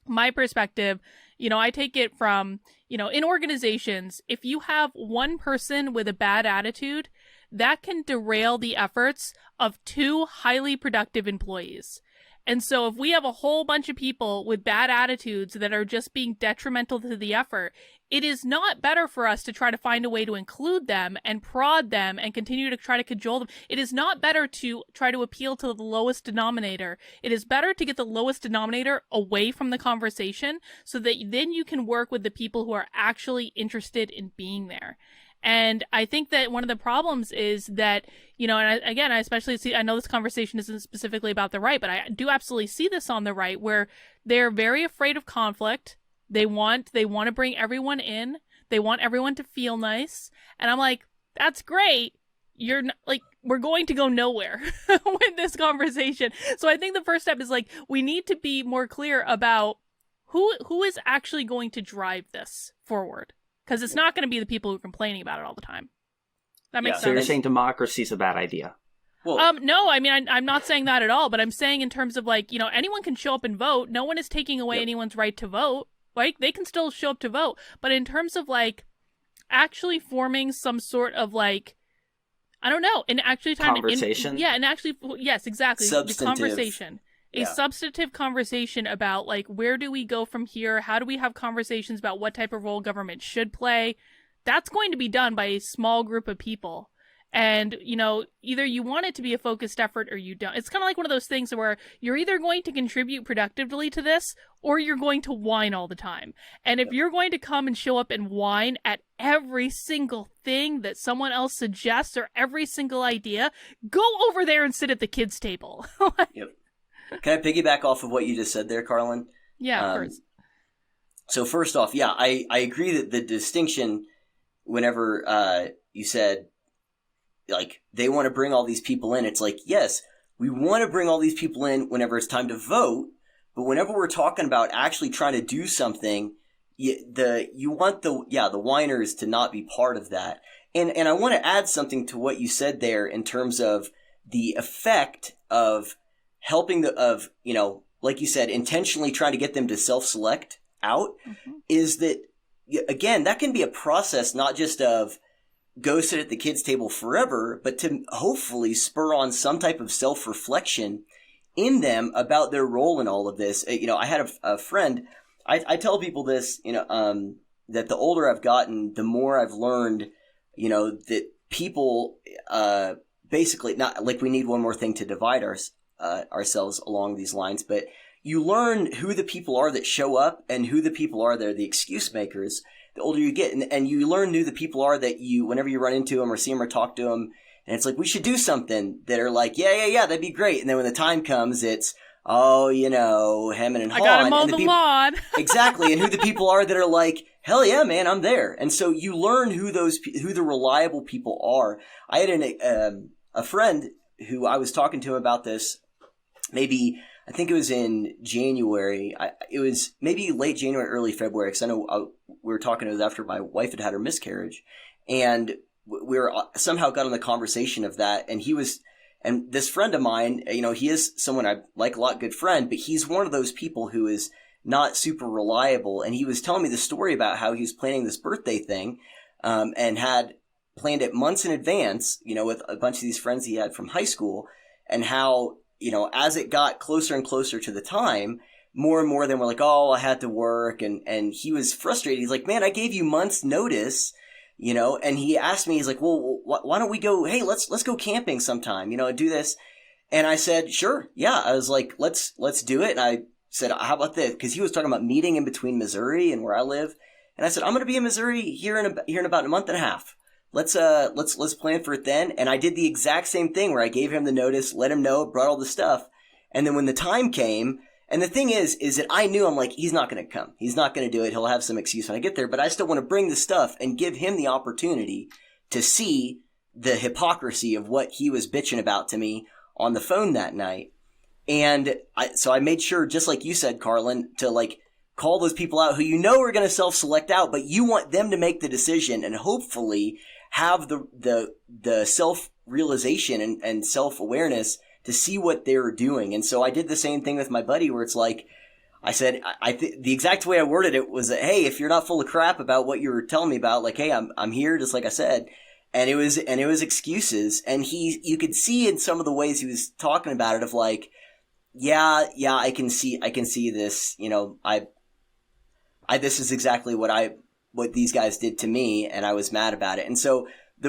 my perspective, I take it from, in organizations, if you have one person with a bad attitude, that can derail the efforts of two highly productive employees. And so if we have a whole bunch of people with bad attitudes that are just being detrimental to the effort, it is not better for us to try to find a way to include them and prod them and continue to try to cajole them. It is not better to try to appeal to the lowest denominator. It is better to get the lowest denominator away from the conversation so that then you can work with the people who are actually interested in being there. And I think that one of the problems is that, and I especially see, I know this conversation isn't specifically about the right, but I do absolutely see this on the right, where they're very afraid of conflict. They want to bring everyone in. They want everyone to feel nice. And I'm like, that's great. You're not, like, we're going to go nowhere with this conversation. So I think the first step is we need to be more clear about who is actually going to drive this forward. Because it's not going to be the people who are complaining about it all the time. That makes sense. So you're saying democracy is a bad idea? Well, no, I mean, I'm not saying that at all, but I'm saying in terms of anyone can show up and vote. No one is taking away anyone's right to vote. They can still show up to vote. But in terms of actually forming some sort of I don't know, and actually trying conversation? Yes, exactly. Substantive. The conversation. A substantive conversation about where do we go from here? How do we have conversations about what type of role government should play? That's going to be done by a small group of people. And, either you want it to be a focused effort or you don't. It's kind of like one of those things where you're either going to contribute productively to this or you're going to whine all the time. And if you're going to come and show up and whine at every single thing that someone else suggests or every single idea, go over there and sit at the kids' table. Yep. Can I piggyback off of what you just said there, Karlyn? Yeah, of course. So first off, yeah, I agree that the distinction, whenever you said, like, they want to bring all these people in, it's like, yes, we want to bring all these people in whenever it's time to vote, but whenever we're talking about actually trying to do something, you want the whiners to not be part of that. And I want to add something to what you said there in terms of the effect of helping like you said, intentionally trying to get them to self-select out, is that, again, that can be a process not just of go sit at the kids' table forever, but to hopefully spur on some type of self-reflection in them about their role in all of this. I had a friend, I tell people this, that the older I've gotten, the more I've learned, that people, basically, not like we need one more thing to divide ourselves along these lines, but you learn who the people are that show up and who the people are that are the excuse makers the older you get. And you learn who the people are that whenever you run into them or see them or talk to them, and it's like, we should do something, that are like, yeah, that'd be great. And then when the time comes, it's, hemming and hawing. I gotta mow the lawn. Exactly. And who the people are that are like, hell yeah, man, I'm there. And so you learn who the reliable people are. I had a friend who I was talking to him about this, I think it was in January. It was maybe late January, early February, because I know we were talking, it was after my wife had her miscarriage. And we were somehow got on the conversation of that. And this friend of mine, he is someone I like a lot, good friend, but he's one of those people who is not super reliable. And he was telling me the story about how he was planning this birthday thing, and had planned it months in advance, with a bunch of these friends he had from high school, and how, as it got closer and closer to the time, more and more of them were like, oh, I had to work. And he was frustrated. He's like, man, I gave you months notice, and he asked me, he's like, well, why don't we go, hey, let's go camping sometime, and do this. And I said, sure. Yeah. I was like, let's do it. And I said, how about this? Cause he was talking about meeting in between Missouri and where I live. And I said, I'm going to be in Missouri here in about a month and a half. Let's plan for it then. And I did the exact same thing where I gave him the notice, let him know, brought all the stuff. And then when the time came, and the thing is that I knew, I'm like, he's not going to come. He's not going to do it. He'll have some excuse when I get there, but I still want to bring the stuff and give him the opportunity to see the hypocrisy of what he was bitching about to me on the phone that night. And so I made sure, just like you said, Karlyn, to call those people out who are going to self-select out, but you want them to make the decision and hopefully have the self-realization and self-awareness to see what they're doing. And so I did the same thing with my buddy, where it's like, I said, the exact way I worded it was that, hey, if you're not full of crap about what you were telling me about, like, hey, I'm here, just like I said. And it was excuses. And you could see in some of the ways he was talking about it of like, yeah, I can see this, this is exactly what these guys did to me, and I was mad about it. And so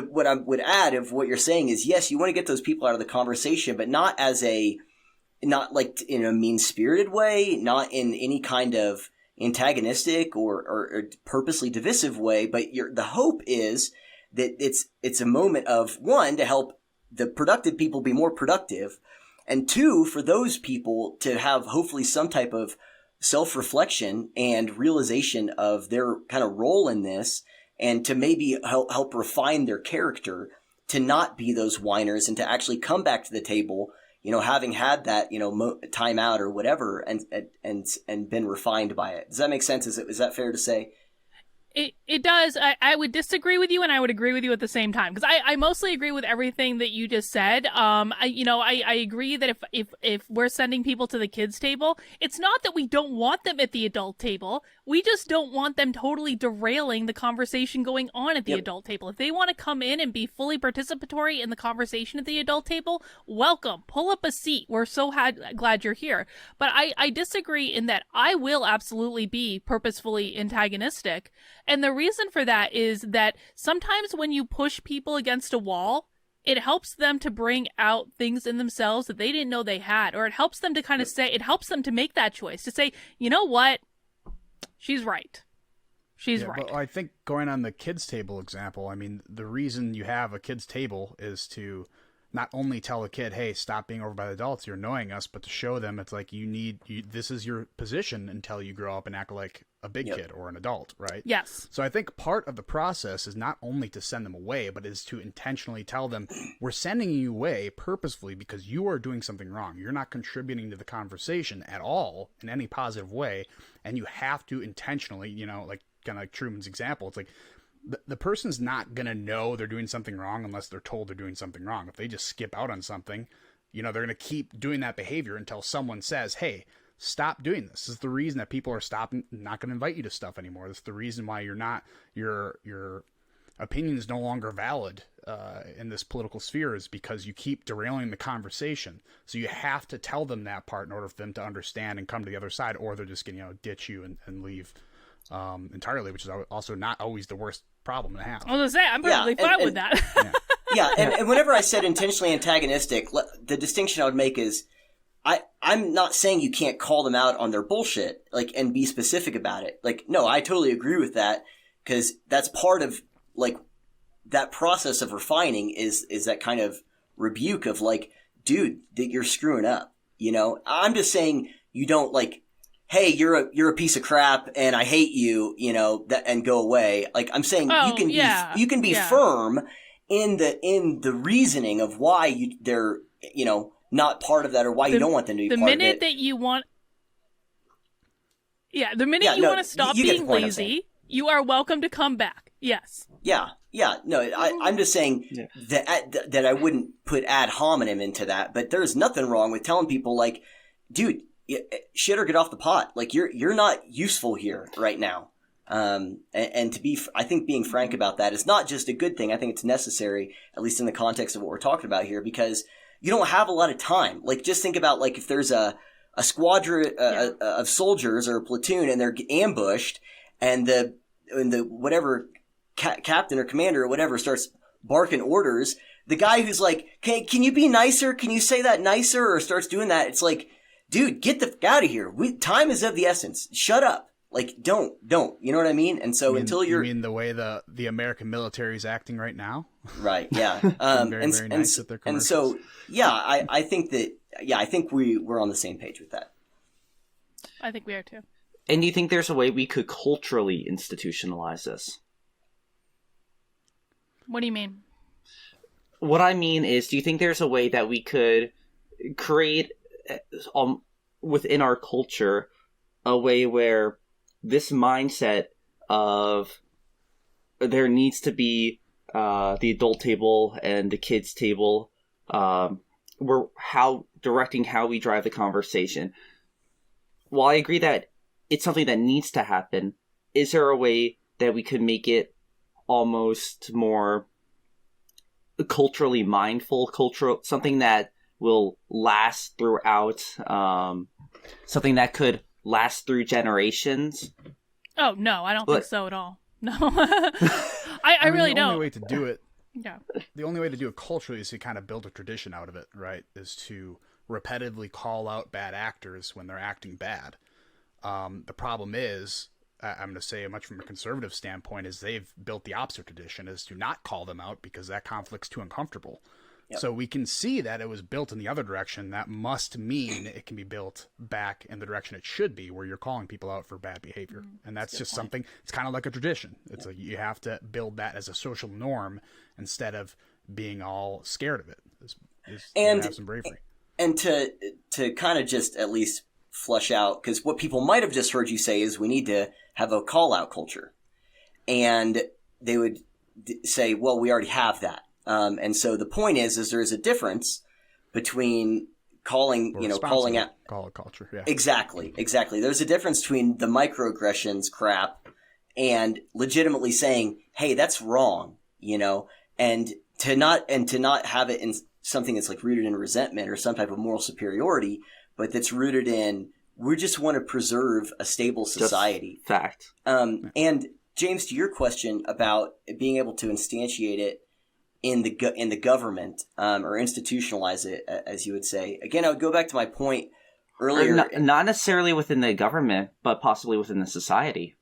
what I would add of what you're saying is, yes, you want to get those people out of the conversation, but not like in a mean-spirited way, not in any kind of antagonistic or purposely divisive way, but the hope is that it's a moment of, one, to help the productive people be more productive, and two, for those people to have hopefully some type of self-reflection and realization of their kind of role in this, and to maybe help refine their character to not be those whiners and to actually come back to the table, having had that, time out or whatever, and been refined by it. Does that make sense? Is that fair to say? It does. I would disagree with you, and I would agree with you at the same time, because I mostly agree with everything that you just said. I agree that if we're sending people to the kids' table, it's not that we don't want them at the adult table. We just don't want them totally derailing the conversation going on at the adult table. If they want to come in and be fully participatory in the conversation at the adult table, welcome. Pull up a seat. We're so glad you're here. But I disagree in that I will absolutely be purposefully antagonistic. And the reason for that is that sometimes when you push people against a wall, it helps them to bring out things in themselves that they didn't know they had. Or it helps them to kind of say, it helps them to make that choice, to say, you know what? She's right. She's right. But I think going on the kids' table example, I mean, the reason you have a kids' table is to not only tell a kid, hey, stop being over by the adults, you're annoying us, but to show them it's like this is your position until you grow up and act like a big kid or an adult, right? Yes. So I think part of the process is not only to send them away, but is to intentionally tell them, we're sending you away purposefully because you are doing something wrong. You're not contributing to the conversation at all in any positive way. And you have to intentionally, you know, like kind of like Truman's example, it's like the person's not going to know they're doing something wrong unless they're told they're doing something wrong. If they just skip out on something, you know, they're going to keep doing that behavior until someone says, hey, stop doing this. This is the reason that people are not going to invite you to stuff anymore. This is the reason why your opinion is no longer valid in this political sphere, is because you keep derailing the conversation. So you have to tell them that part in order for them to understand and come to the other side, or they're just going to, you know, ditch you and leave entirely, which is also not always the worst problem to have. I was going to say, I'm perfectly fine with that. And whenever I said intentionally antagonistic, the distinction I would make is I'm not saying you can't call them out on their bullshit, like, and be specific about it. Like, no, I totally agree with that, because that's part of, like, that process of refining is that kind of rebuke of, like, dude, that you're screwing up, you know? I'm just saying you don't, like, hey, you're a piece of crap and I hate you, you know, and go away. Like, I'm saying you can be firm in the reasoning of why they're, you know, not part of that, or why you don't want them to be part of it. The minute that you want... Yeah, the minute you want to stop being lazy, you are welcome to come back. Yes. Yeah. No, I'm just saying that I wouldn't put ad hominem into that, but there's nothing wrong with telling people, like, dude, shit or get off the pot. Like, you're not useful here right now. And to be, I think being frank about that is not just a good thing. I think it's necessary, at least in the context of what we're talking about here, because you don't have a lot of time. Like, just think about, like, if there's a squadron of soldiers or a platoon and they're ambushed, and the whatever captain or commander or whatever starts barking orders, the guy who's like, can you be nicer? Can you say that nicer? Or starts doing that. It's like, dude, get the fuck out of here. Time is of the essence. Shut up. Like, don't. You know what I mean? And so you mean the way the American military is acting right now? Right. Yeah. Very nice with their commercials. And so, I think we're on the same page with that. I think we are too. And do you think there's a way we could culturally institutionalize this? What do you mean? What I mean is, do you think there's a way that we could create within our culture a way where this mindset of there needs to be the adult table and the kids table, we're directing how we drive the conversation. While I agree that it's something that needs to happen, is there a way that we could make it almost more culturally mindful, something that will last throughout, something that could last through generations? Oh, no, I don't think so at all. No. I really don't. The only way to do it, yeah. The only way to do it culturally is to kind of build a tradition out of it, right? Is to repetitively call out bad actors when they're acting bad. The problem is, I'm going to say much from a conservative standpoint, is they've built the opposite tradition, is to not call them out because that conflict's too uncomfortable. Yep. So we can see that it was built in the other direction. That must mean it can be built back in the direction it should be, where you're calling people out for bad behavior. And that's just something, it's kind of like a tradition. It's like you have to build that as a social norm instead of being all scared of it. And have some bravery. And to kind of just at least flush out, because what people might have just heard you say is we need to have a call out culture. And they would say, well, we already have that. And so the point is there is a difference between calling out. Call out culture. Yeah. Exactly. There's a difference between the microaggressions crap and legitimately saying, hey, that's wrong, you know, and to not have it in something that's like rooted in resentment or some type of moral superiority, but that's rooted in, we just want to preserve a stable society. Just fact. And James, to your question about being able to instantiate it in the government, or institutionalize it, as you would say. Again, I would go back to my point earlier. Not necessarily within the government, but possibly within the society.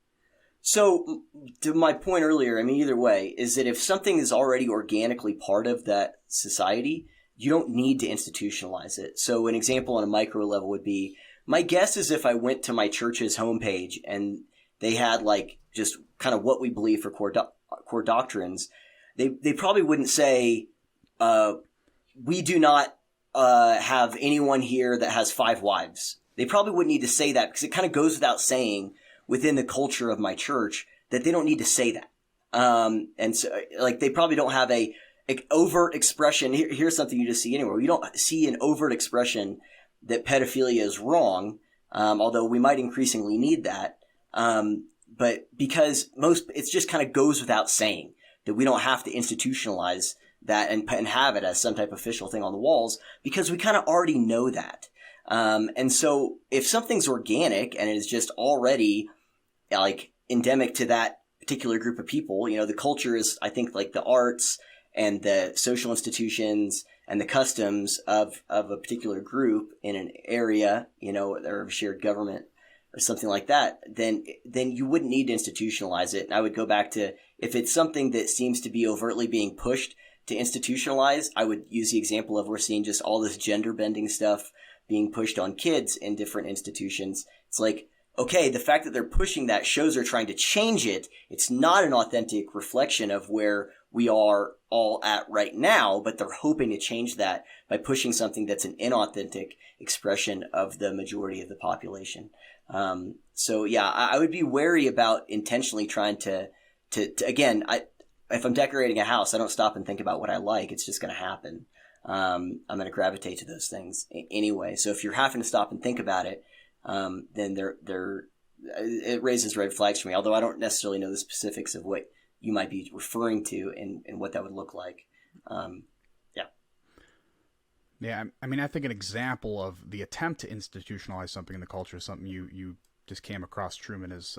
So, to my point earlier, I mean, either way, is that if something is already organically part of that society, you don't need to institutionalize it. So an example on a micro level would be, my guess is if I went to my church's homepage and they had like just kind of what we believe for core doctrines, they probably wouldn't say, we do not have anyone here that has 5 wives. They probably wouldn't need to say that, because it kind of goes without saying within the culture of my church that they don't need to say that. And so, like, they probably don't have a overt expression. Here's something you just see anywhere. You don't see an overt expression that pedophilia is wrong, although we might increasingly need that. But because it just kind of goes without saying that we don't have to institutionalize that and have it as some type of official thing on the walls, because we kind of already know that. And so if something's organic and it is just already like endemic to that particular group of people, the culture is, I think, like the arts and the social institutions and the customs of a particular group in an area, or a shared government or something like that, then you wouldn't need to institutionalize it. And I would go back to, if it's something that seems to be overtly being pushed to institutionalize, I would use the example of, we're seeing just all this gender bending stuff being pushed on kids in different institutions. It's like, okay, the fact that they're pushing that shows they're trying to change it. It's not an authentic reflection of where we are all at right now, but they're hoping to change that by pushing something that's an inauthentic expression of the majority of the population. So yeah, I would be wary about intentionally trying to again, if I'm decorating a house, I don't stop and think about what I like. It's just going to happen. I'm going to gravitate to those things anyway. So if you're having to stop and think about it, then it raises red flags for me, although I don't necessarily know the specifics of what you might be referring to and what that would look like. Yeah, I mean, I think an example of the attempt to institutionalize something in the culture is something you just came across, Truman, is,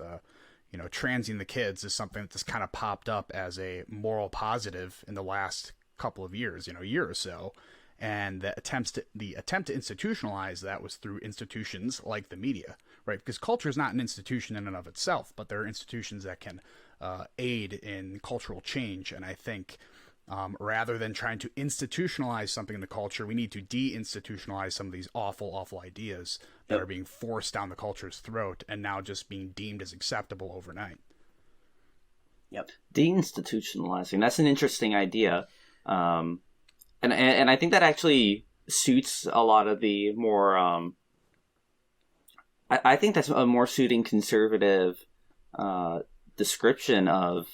transing the kids is something that just kind of popped up as a moral positive in the last couple of years, year or so. And the attempt to institutionalize that was through institutions like the media, right? Because culture is not an institution in and of itself, but there are institutions that can aid in cultural change. And I think rather than trying to institutionalize something in the culture, we need to de-institutionalize some of these awful ideas that are being forced down the culture's throat and now just being deemed as acceptable overnight. Yep. De-institutionalizing. That's an interesting idea. And I think that actually suits a lot of the more, I think that's a more suiting conservative description of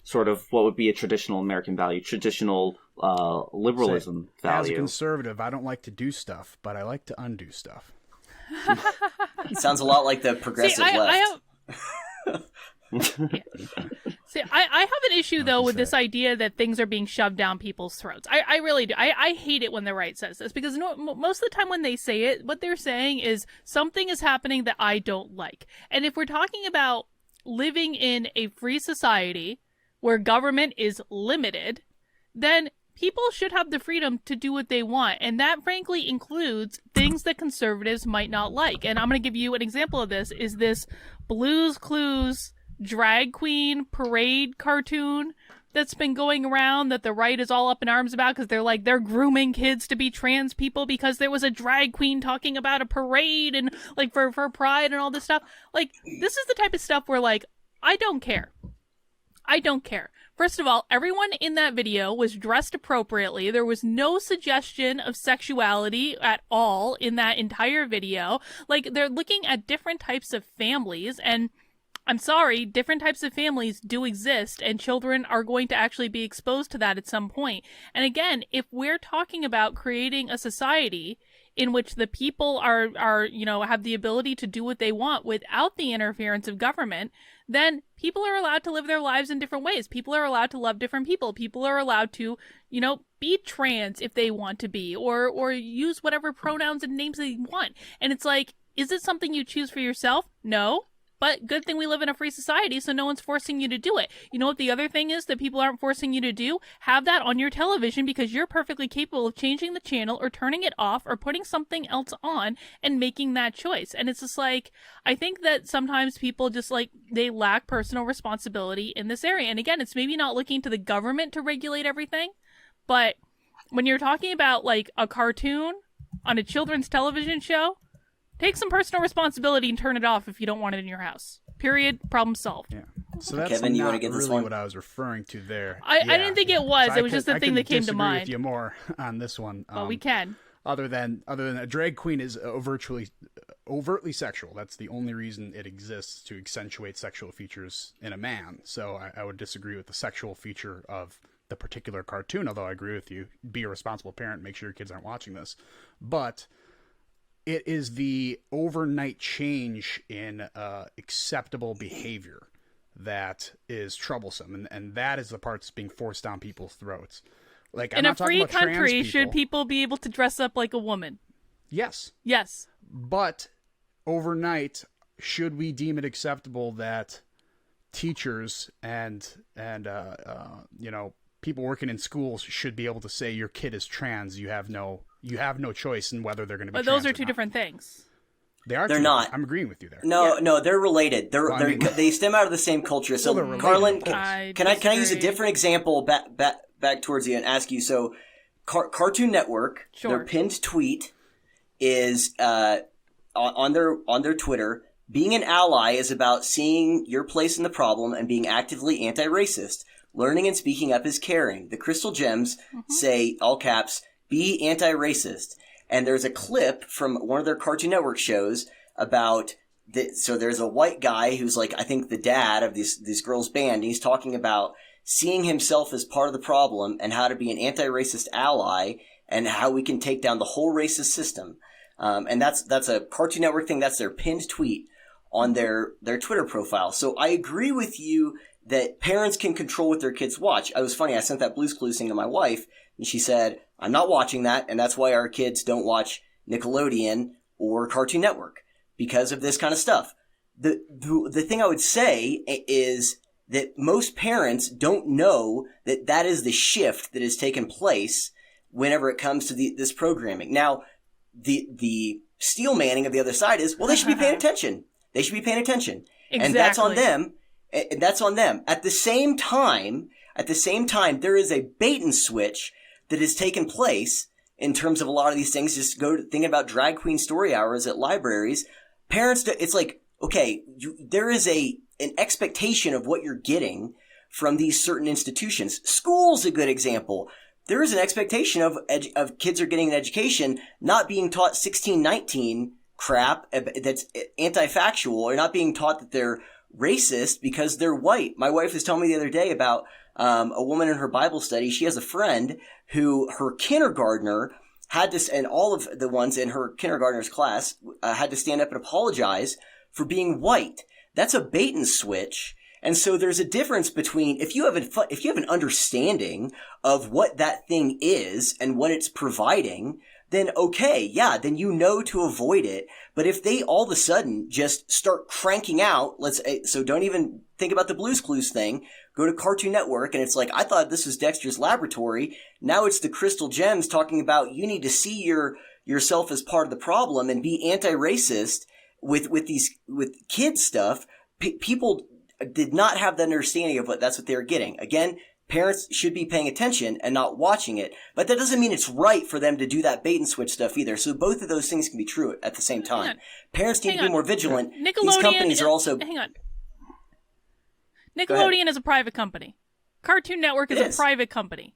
sort of what would be a traditional American value, traditional liberalism value. As a conservative, I don't like to do stuff, but I like to undo stuff. It sounds a lot like the progressive left. See, I have an issue, though, with this idea that things are being shoved down people's throats. I really do. I hate it when the right says this, because most of the time when they say it, what they're saying is something is happening that I don't like. And if we're talking about living in a free society where government is limited, then people should have the freedom to do what they want. And that, frankly, includes things that conservatives might not like. And I'm going to give you an example of this, is this Blue's Clues drag queen parade cartoon that's been going around that the right is all up in arms about, because they're grooming kids to be trans people because there was a drag queen talking about a parade and like for pride and all this stuff. Like, this is the type of stuff where, like, I don't care. First of all, everyone in that video was dressed appropriately. There was no suggestion of sexuality at all in that entire video. Like, they're looking at different types of families, and I'm sorry, different types of families do exist, and children are going to actually be exposed to that at some point. And again, if we're talking about creating a society in which the people are have the ability to do what they want without the interference of government, then people are allowed to live their lives in different ways. People are allowed to love different people. People are allowed to, be trans if they want to be, or use whatever pronouns and names they want. And it's like, is it something you choose for yourself? No. But good thing we live in a free society, so no one's forcing you to do it. You know what the other thing is that people aren't forcing you to do? Have that on your television, because you're perfectly capable of changing the channel or turning it off or putting something else on and making that choice. And it's just like, I think that sometimes people just they lack personal responsibility in this area. And again, it's maybe not looking to the government to regulate everything, but when you're talking about like a cartoon on a children's television show, take some personal responsibility and turn it off if you don't want it in your house. Period. Problem solved. Yeah. So that's Kevin, you not wanna get this really one? what I was referring to there. I didn't think it was. So It was just the thing that came to disagree mind. with you more on this one. Well, we can. Other than a drag queen is overtly sexual. That's the only reason it exists, to accentuate sexual features in a man. So I would disagree with the sexual feature of the particular cartoon, although I agree with you. Be a responsible parent. Make sure your kids aren't watching this. But it is the overnight change in acceptable behavior that is troublesome. And that is the part that's being forced down people's throats. Like, I'm In not a talking free about trans country, people. should people be able to dress up like a woman? Yes. Yes. But overnight, should we deem it acceptable that teachers and people working in schools should be able to say your kid is trans? You have no choice in whether they're going to be. But trans those are or two not. different things. They're They're two not. different. I'm agreeing with you there. No, they're related. They stem out of the same culture. So, Well, they're related, Karlyn, of course. can I use a different example back towards you and ask you? So, Cartoon Network, Sure. their pinned tweet is on their Twitter. Being an ally is about seeing your place in the problem and being actively anti-racist. Learning and speaking up is caring. The Crystal Gems say, all caps, be anti-racist. And there's a clip from one of their Cartoon Network shows about so there's a white guy who's like, I think the dad of this girl's band, and he's talking about seeing himself as part of the problem and how to be an anti-racist ally and how we can take down the whole racist system. And that's a Cartoon Network thing. That's their pinned tweet on their Twitter profile. So I agree with you that parents can control what their kids watch. It was funny. I sent that Blue's Clues thing to my wife, and she said, I'm not watching that, and that's why our kids don't watch Nickelodeon or Cartoon Network, because of this kind of stuff. The thing I would say is that most parents don't know that that is the shift that has taken place whenever it comes to this programming. Now, the steel manning of the other side is, well, they should be paying attention. They should be paying attention. Exactly. And that's on them. And that's on them. At the same time, there is a bait and switch that has taken place in terms of a lot of these things. Just thinking about drag queen story hours at libraries. Parents, it's like, okay, there is an expectation of what you're getting from these certain institutions. School's a good example. There is an expectation of kids are getting an education, not being taught 1619 crap that's anti-factual, or not being taught that they're racist because they're white. My wife was telling me the other day about a woman in her Bible study. She has a friend who her kindergartner had to, and all of the ones in her kindergartner's class had to stand up and apologize for being white. That's a bait and switch. And so there's a difference between if you have an understanding of what that thing is and what it's providing, then okay, yeah, then you know to avoid it. But if they all of a sudden just start cranking out, so don't even think about the Blue's Clues thing, go to Cartoon Network, and it's like, I thought this was Dexter's Laboratory. Now it's the Crystal Gems talking about you need to see yourself as part of the problem and be anti-racist with kid stuff. People did not have that understanding of that's what they were getting. Again, parents should be paying attention and not watching it, but that doesn't mean it's right for them to do that bait and switch stuff either. So both of those things can be true at the same time. Parents need to be more vigilant. These companies are also... Hang on. Nickelodeon is a private company. Cartoon Network is a private company.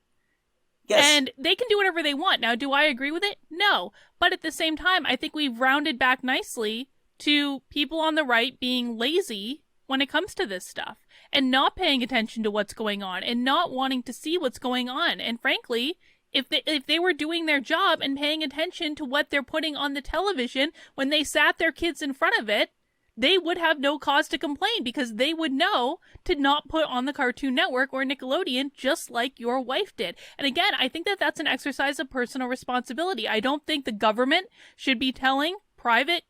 Yes. And they can do whatever they want. Now, do I agree with it? No. But at the same time, I think we've rounded back nicely to people on the right being lazy when it comes to this stuff and not paying attention to what's going on and not wanting to see what's going on. And frankly, if they were doing their job and paying attention to what they're putting on the television when they sat their kids in front of it, they would have no cause to complain because they would know to not put on the Cartoon Network or Nickelodeon just like your wife did. And again, I think that that's an exercise of personal responsibility. I don't think the government should be telling private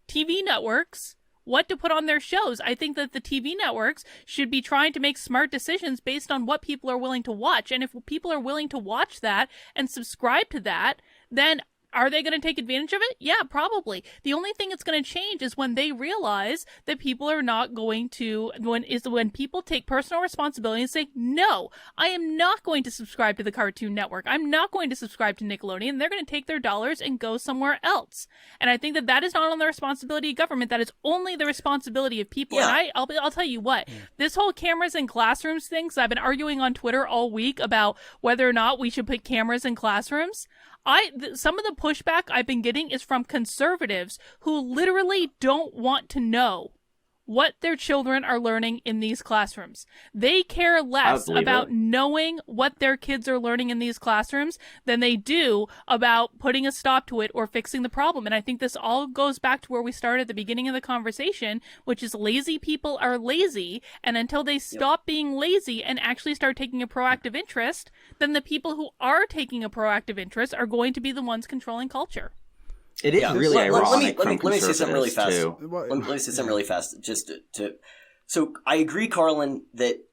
TV networks what to put on their shows. I think that the TV networks should be trying to make smart decisions based on what people are willing to watch. And if people are willing to watch that and subscribe to that, then Are they going to take advantage of it? Yeah, probably. The only thing that's going to change is when they realize that people are not going to, when people take personal responsibility and say, no, I am not going to subscribe to the Cartoon Network. I'm not going to subscribe to Nickelodeon. They're going to take their dollars and go somewhere else. And I think that that is not on the responsibility of government. That is only the responsibility of people. Yeah. And I'll tell you what, this whole cameras in classrooms thing, 'cause I've been arguing on Twitter all week about whether or not we should put cameras in classrooms. Some of the pushback I've been getting is from conservatives who literally don't want to know what their children are learning in these classrooms. They care less about knowing what their kids are learning in these classrooms than they do about putting a stop to it or fixing the problem. And I think this all goes back to where we started at the beginning of the conversation, which is lazy people are lazy. And until they stop being lazy and actually start taking a proactive interest, then the people who are taking a proactive interest are going to be the ones controlling culture. It is really ironic. Let me say something really fast. Too. Let me say something really fast. Just to so I agree, Karlyn, that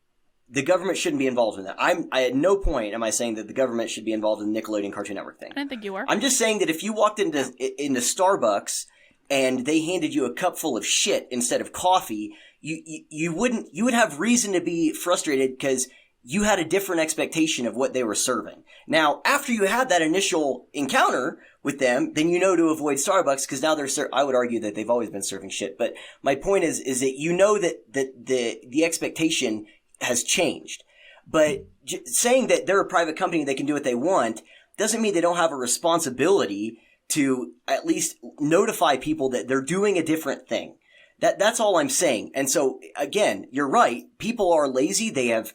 the government shouldn't be involved in that. I at no point am I saying that the government should be involved in the Nickelodeon Cartoon Network thing. I didn't think you were. I'm just saying that if you walked into Starbucks and they handed you a cup full of shit instead of coffee, you would have reason to be frustrated because you had a different expectation of what they were serving. Now, after you had that initial encounter with them, then you know to avoid Starbucks because now I would argue that they've always been serving shit. But my point is that you know that the expectation has changed. But saying that they're a private company, they can do what they want, doesn't mean they don't have a responsibility to at least notify people that they're doing a different thing. That's all I'm saying. And so, again, you're right. People are lazy. They have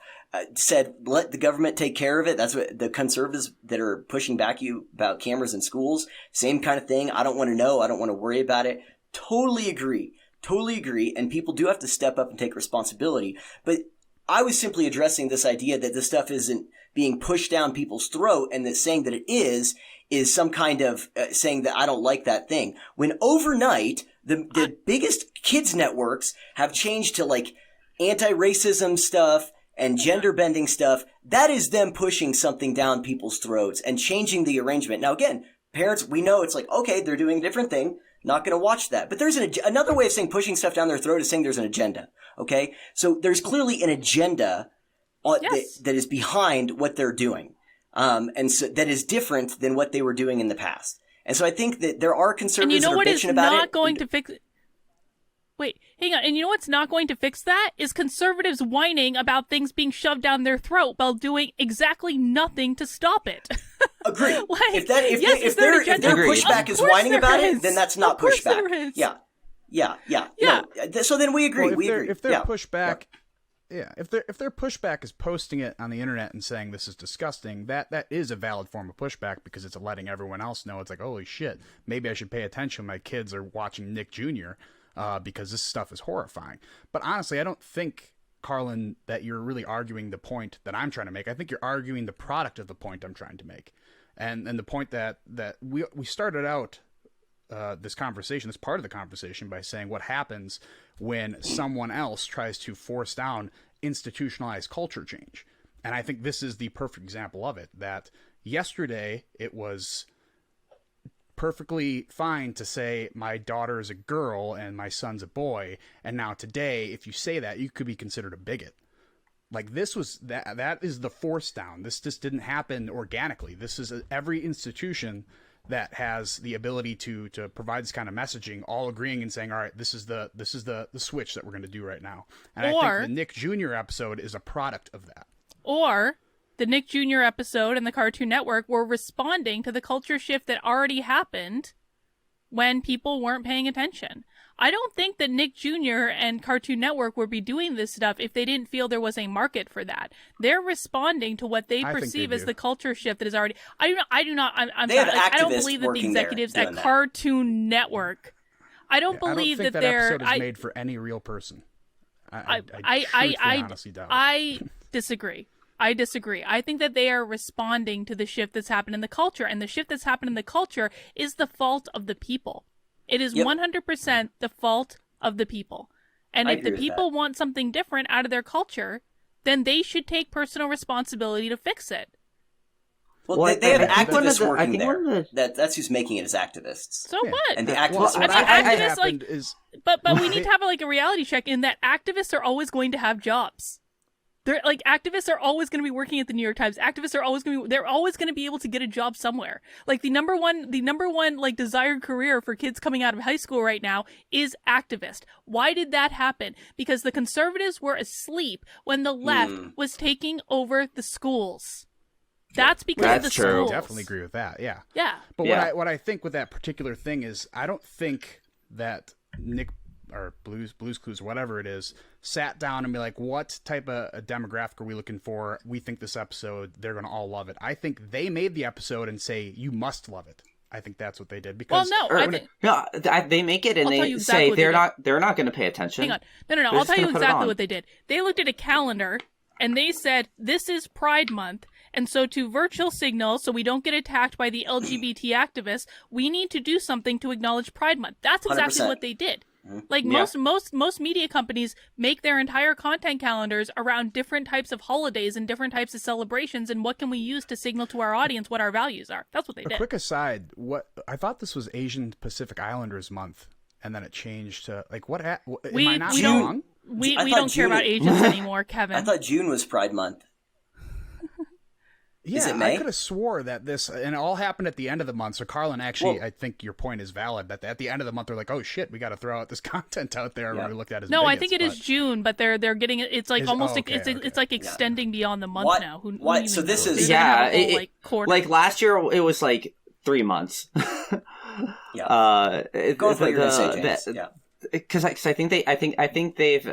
said, let the government take care of it. That's what the conservatives that are pushing back you about cameras in schools, same kind of thing. I don't want to know. I don't want to worry about it. Totally agree. And people do have to step up and take responsibility. But I was simply addressing this idea that this stuff isn't being pushed down people's throat and that saying that it is some kind of saying that I don't like that thing. When overnight, the biggest kids networks have changed to like anti-racism stuff and gender bending stuff. That is them pushing something down people's throats and changing the arrangement. Now, again, parents, we know it's like, okay, they're doing a different thing. Not going to watch that. But there's another way of saying pushing stuff down their throat is saying there's an agenda. Okay? So there's clearly an agenda that is behind what they're doing. And so that is different than what they were doing in the past. And so I think that there are conservatives that are bitching about it. And you know what is not going to fix it? Wait, hang on. And you know what's not going to fix that is conservatives whining about things being shoved down their throat while doing exactly nothing to stop it. Agree. If their pushback is whining about it, then that's not pushback. Yeah. No, so then we agree. Well, if their pushback, if their pushback is posting it on the internet and saying this is disgusting, that is a valid form of pushback because it's letting everyone else know it's like, holy shit, maybe I should pay attention. My kids are watching Nick Jr. Because this stuff is horrifying. But honestly, I don't think, Karlyn, that you're really arguing the point that I'm trying to make. I think you're arguing the product of the point I'm trying to make. And the point that we started out this conversation, this part of the conversation, by saying what happens when someone else tries to force down institutionalized culture change. And I think this is the perfect example of it, that yesterday it was perfectly fine to say my daughter is a girl and my son's a boy, and now today, if you say that, you could be considered a bigot. Like, this was that is the force down. This just didn't happen organically. This is every institution that has the ability to provide this kind of messaging, all agreeing and saying, all right, this is the switch that we're going to do right now. And I think the Nick Jr. episode is a product of that. Or the Nick Jr. episode and the Cartoon Network were responding to the culture shift that already happened when people weren't paying attention. I don't think that Nick Jr. and Cartoon Network would be doing this stuff if they didn't feel there was a market for that. They're responding to what they perceive as the culture shift that is already. I don't believe that the executives at Cartoon Network. I don't believe that they're. Episode is made for any real person. I honestly doubt. I disagree. I think that they are responding to the shift that's happened in the culture, and the shift that's happened in the culture is the fault of the people. It is 100% the fault of the people. And if the people want something different out of their culture, then they should take personal responsibility to fix it. Well, they have I think one of activists the- I working think one there. of the- That's who's making it as activists. So Yeah. what? And the Well, activists what I mean, I activists, like- happened is But we need to have like a reality check in that activists are always going to have jobs. They're like activists are always going to be working at the New York Times. Activists are always going to they're always going to be able to get a job somewhere. Like the number one like desired career for kids coming out of high school right now is activist. Why did that happen? Because the conservatives were asleep when the left was taking over the schools. That's because of the That's true. schools. definitely agree with that. Yeah. Yeah. But Yeah. what I think with that particular thing is I don't think that Nick or Blues Clues, whatever it is, sat down and be like, what type of a demographic are we looking for? We think this episode, they're going to all love it. I think they made the episode and say, you must love it. I think that's what they did. Because Well, no, Or- I think. no, they make it and I'll tell they you exactly say what they they're not going to pay attention. Hang on. No. They're I'll just tell you gonna put it exactly on. what they did. They looked at a calendar and they said, this is Pride Month. And so to virtual signal, so we don't get attacked by the LGBT activists, we need to do something to acknowledge Pride Month. That's exactly 100%. what they did. Like Yeah. most media companies make their entire content calendars around different types of holidays and different types of celebrations and what can we use to signal to our audience what our values are. That's what they a did. quick aside, what I thought this was Asian Pacific Islanders month, and then it changed to like what? Am I not we don't- wrong? We I thought don't care June- about Asians anymore, Kevin. I thought June was Pride Month. Yeah, Is it May? I could have swore that this, and it all happened at the end of the month. So, Karlyn, actually, Well- I think your point is valid. That at the end of the month, they're like, "Oh shit, we got to throw out this content out there." Yeah. We looked at as No, I bigots, think it is but- June, but they're getting it. It's like Is- almost oh, okay, it's okay. it's like extending beyond the month Why- now. Who why- even so this knows? is- They're gonna Yeah, have a whole, it- like quarter. Like last year, it was like 3 months. Yeah. Go with what you're gonna say, James. Yeah. Because I think they've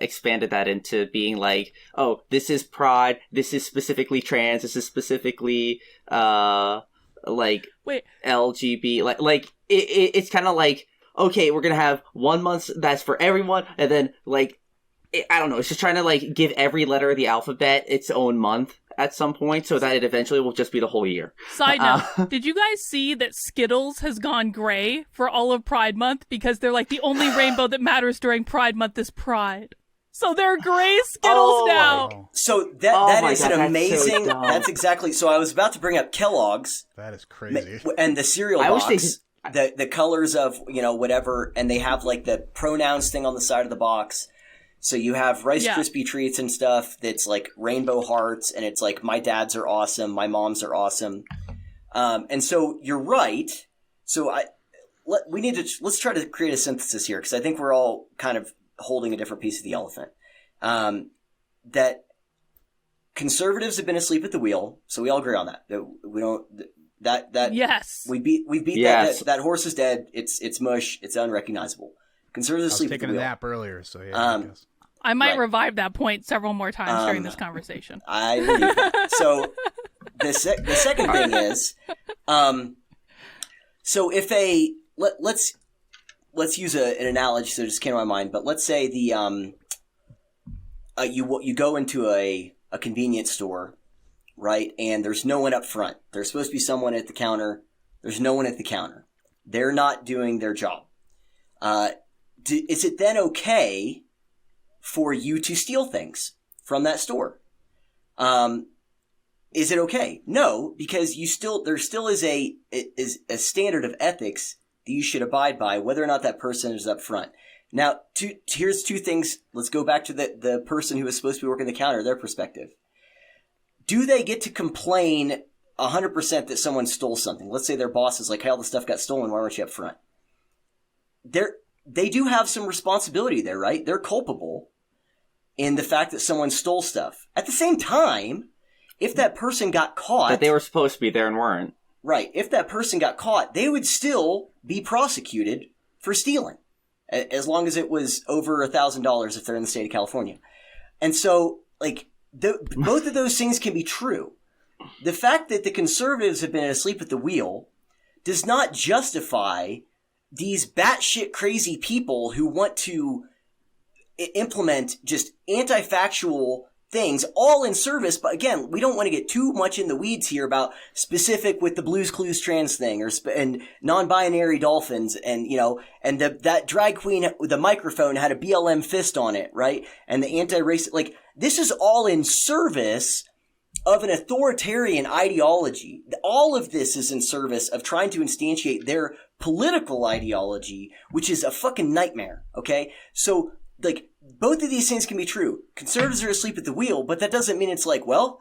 expanded that into being like, oh, this is Pride, this is specifically trans, this is specifically like Wait, LGBT, like it's kind of like, okay, we're gonna have 1 month that's for everyone, and then like I don't know, it's just trying to like give every letter of the alphabet its own month at some point, so that it eventually will just be the whole year. side note, did you guys see that Skittles has gone gray for all of Pride Month because they're like the only rainbow that matters during Pride Month is Pride. So they're gray Skittles Oh, now. Oh, So Oh that my is God, an that's amazing. so dumb. That's exactly. So I was about to bring up Kellogg's that is crazy. and the cereal I wish box. they The colors of whatever, and they have like the pronouns thing on the side of the box. So you have Rice Yeah. Krispie treats and stuff that's like rainbow hearts, and it's like my dads are awesome, my moms are awesome, and so you're right. So let's try to create a synthesis here because I think we're all kind of holding a different piece of the elephant. That conservatives have been asleep at the wheel, so we all agree on that. That we don't that Yes. we beat Yes. that horse is dead. It's mush. It's unrecognizable. I Conservatives was asleep at the taking a wheel. nap earlier, so yeah. Um, I guess. I might Right. revive that point several more times during this conversation. I believe that. So the second thing is, so if let's use an analogy. So it just came to my mind, but let's say the you go into a convenience store, right? And there's no one up front. There's supposed to be someone at the counter. There's no one at the counter. They're not doing their job. Is it then okay for you to steal things from that store? Is it okay? No, because there still is a standard of ethics that you should abide by, whether or not that person is up front. Now, here's two things. Let's go back to the person who is supposed to be working the counter, their perspective. Do they get to complain 100% that someone stole something? Let's say their boss is like, hey, all the stuff got stolen. Why weren't you up front? They do have some responsibility there, right? They're culpable in the fact that someone stole stuff. At the same time, if that person got caught... But they were supposed to be there and weren't. Right. If that person got caught, they would still be prosecuted for stealing, as long as it was over $1,000 if they're in the state of California. And so, like, both of those things can be true. The fact that the conservatives have been asleep at the wheel does not justify these batshit crazy people who want to implement just anti-factual things all in service. But again, we don't want to get too much in the weeds here about specific with the Blues Clues trans thing and non-binary dolphins and, and that drag queen with the microphone had a BLM fist on it, right? And the anti-racist, like, this is all in service of an authoritarian ideology. All of this is in service of trying to instantiate their political ideology, which is a fucking nightmare, okay? So, like, both of these things can be true. Conservatives are asleep at the wheel, but that doesn't mean it's like, well,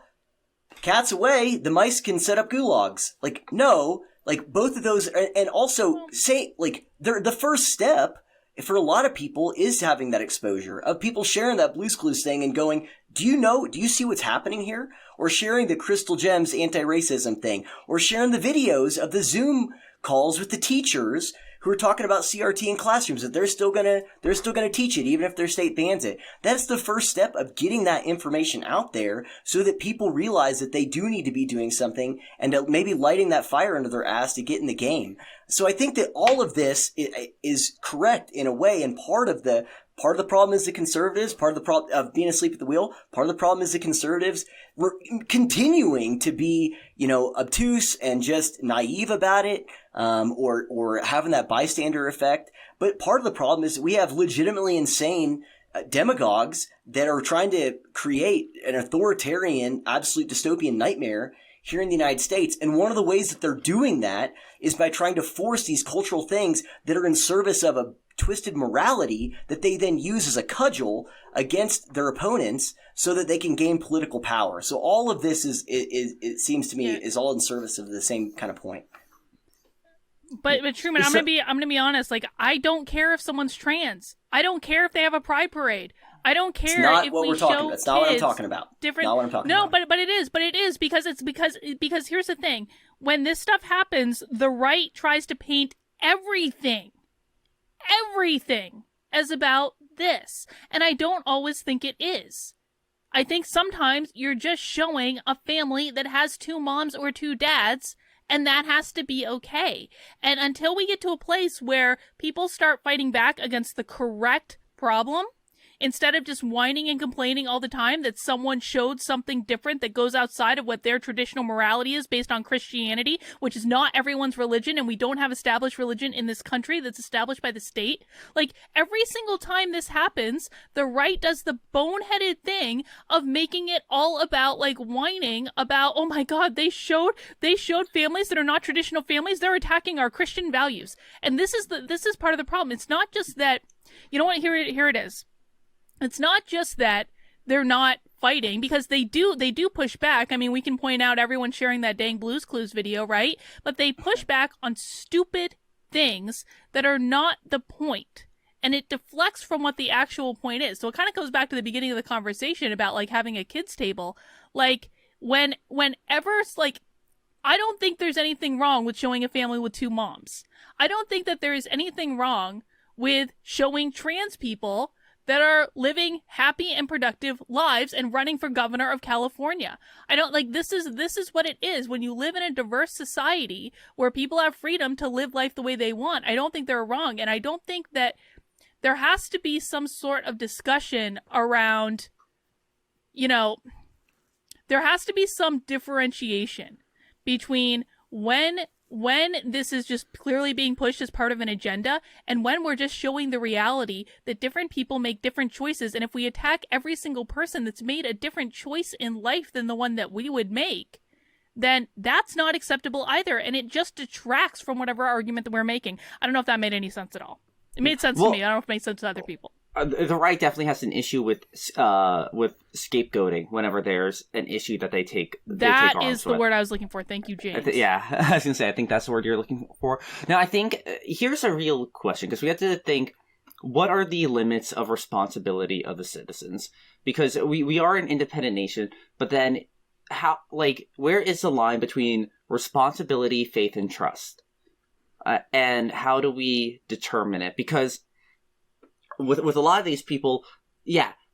cat's away, the mice can set up gulags. Like, no, like, both of those, and also, say, like, the first step for a lot of people is having that exposure of people sharing that Blue's Clues thing and going, do you see what's happening here? Or sharing the Crystal Gems anti-racism thing, or sharing the videos of the Zoom calls with the teachers who are talking about CRT in classrooms, that they're still gonna teach it even if their state bans it. That's the first step of getting that information out there so that people realize that they do need to be doing something and maybe lighting that fire under their ass to get in the game. So I think that all of this is correct in a way, and part of the problem is the conservatives, part of the problem of being asleep at the wheel, part of the problem is the conservatives were continuing to be, obtuse and just naive about it, or having that bystander effect. But part of the problem is that we have legitimately insane demagogues that are trying to create an authoritarian, absolute dystopian nightmare here in the United States. And one of the ways that they're doing that is by trying to force these cultural things that are in service of a twisted morality that they then use as a cudgel against their opponents so that they can gain political power. So all of this is it seems to me, is all in service of the same kind of point. But Truman, I'm gonna be honest. Like, I don't care if someone's trans. I don't care if they have a pride parade. I don't care if we show kids. That's not what I'm talking about. Different. Not what I'm talking about. No, but it is. But it is because here's the thing. When this stuff happens, the right tries to paint everything as about this, and I don't always think it is. I think sometimes you're just showing a family that has two moms or two dads, and that has to be okay. And until we get to a place where people start fighting back against the correct problem, instead of just whining and complaining all the time that someone showed something different that goes outside of what their traditional morality is based on Christianity, which is not everyone's religion, and we don't have established religion in this country that's established by the state. Like, every single time this happens, the right does the boneheaded thing of making it all about, like, whining about, oh my God, they showed families that are not traditional families. They're attacking our Christian values. And this is part of the problem. It's not just that, you know what, here it is. It's not just that they're not fighting, because they do push back. I mean, we can point out everyone sharing that dang Blue's Clues video, right? But they push back on stupid things that are not the point. And it deflects from what the actual point is. So it kind of goes back to the beginning of the conversation about, like, having a kids table. Like, whenever, like, I don't think there's anything wrong with showing a family with two moms. I don't think that there is anything wrong with showing trans people that are living happy and productive lives and running for governor of California. I don't, like, this is what it is. When you live in a diverse society where people have freedom to live life the way they want, I don't think they're wrong. And I don't think that there has to be some sort of discussion around, there has to be some differentiation between when this is just clearly being pushed as part of an agenda, and when we're just showing the reality that different people make different choices. And if we attack every single person that's made a different choice in life than the one that we would make, then that's not acceptable either. And it just detracts from whatever argument that we're making. I don't know if that made any sense at all. It made sense to me. I don't know if it made sense to other people. The right definitely has an issue with scapegoating whenever there's an issue that they take. That is the word I was looking for. Thank you, James. I was gonna say, I think that's the word you're looking for. Now, I think here's a real question, because we have to think, what are the limits of responsibility of the citizens? Because we are an independent nation, but then where is the line between responsibility, faith, and trust? And how do we determine it? Because with a lot of these people,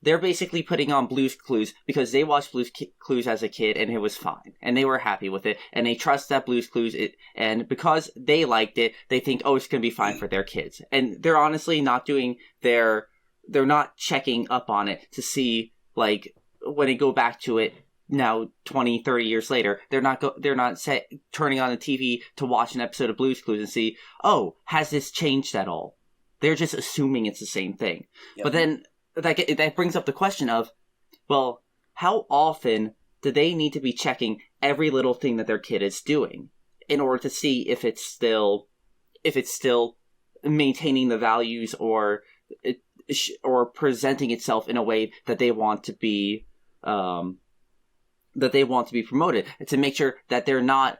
they're basically putting on Blue's Clues because they watched Blue's Clues as a kid and it was fine. And they were happy with it. And they trust that Blue's Clues, and because they liked it, they think, oh, it's going to be fine for their kids. And they're honestly not they're not checking up on it to see, like, when they go back to it now 20, 30 years later, they're not turning on the TV to watch an episode of Blue's Clues and see, oh, has this changed at all? They're just assuming it's the same thing. Yep. But then that brings up the question of, well, how often do they need to be checking every little thing that their kid is doing in order to see if it's still maintaining the values or presenting itself in a way that they want to be promoted, and to make sure that they're not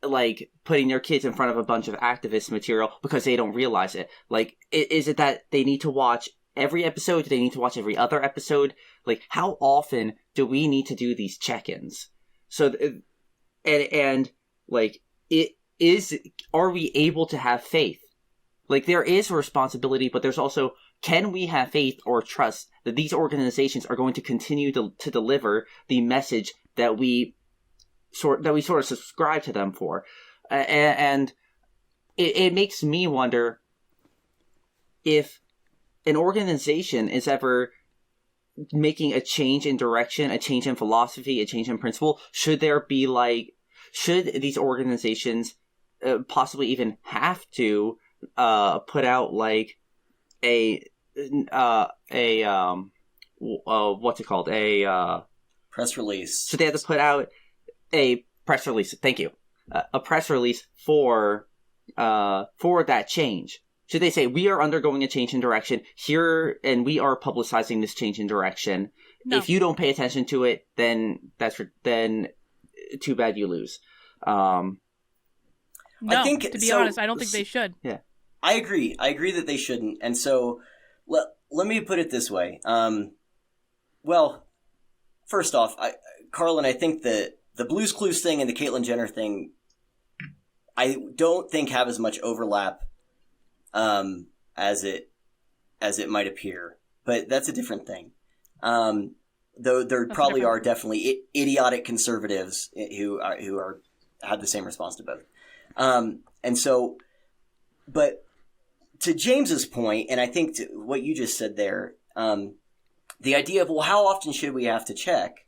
like putting their kids in front of a bunch of activist material because they don't realize it. Like, is it that they need to watch every episode? Do they need to watch every other episode? Like, how often do we need to do these check-ins? So, and like, are we able to have faith? Like, there is a responsibility, but there's also, can we have faith or trust that these organizations are going to continue to deliver the message that we sort of subscribe to them for? And it makes me wonder if an organization is ever making a change in direction, a change in philosophy, a change in principle. Should these organizations possibly even have to put out like what's it called? A press release. So they have to put out a press release. Thank you. A press release for that change. Should they say, we are undergoing a change in direction here, and we are publicizing this change in direction? No. If you don't pay attention to it, then too bad, you lose. No, I think, to be honest, I don't think they should. Yeah, I agree. I agree that they shouldn't. And so let me put it this way. Well, first off, Karlyn, I think that the Blue's Clues thing and the Caitlyn Jenner thing, I don't think have as much overlap as it might appear, but that's a different thing. Though there probably are definitely idiotic conservatives who have the same response to both. And so, but to James's point, and I think to what you just said there, the idea of, well, how often should we have to check?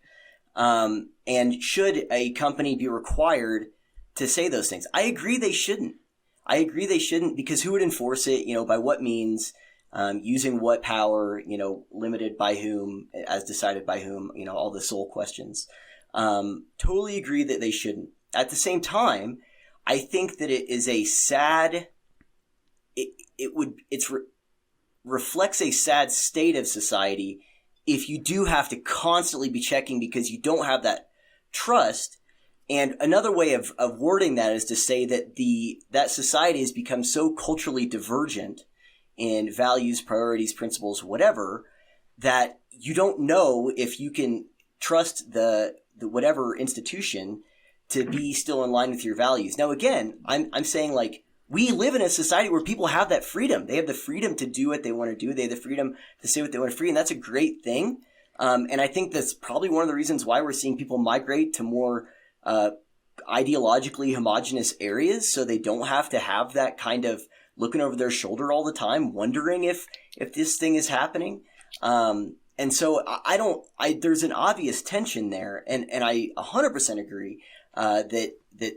And should a company be required to say those things? I agree they shouldn't. Because who would enforce it? By what means? Using what power? Limited by whom? As decided by whom? All the soul questions. Totally agree that they shouldn't. At the same time, I think that it is a sad. Reflects a sad state of society if you do have to constantly be checking because you don't have that trust. And another way of wording that is to say that that society has become so culturally divergent in values, priorities, principles, whatever, that you don't know if you can trust the whatever institution to be still in line with your values. Now, again, I'm saying, like, we live in a society where people have that freedom. They have the freedom to do what they want to do. They have the freedom to say what they want to free, and that's a great thing. And I think that's probably one of the reasons why we're seeing people migrate to more ideologically homogenous areas, so they don't have to have that kind of looking over their shoulder all the time, wondering if this thing is happening. And so there's an obvious tension there, and I 100% agree that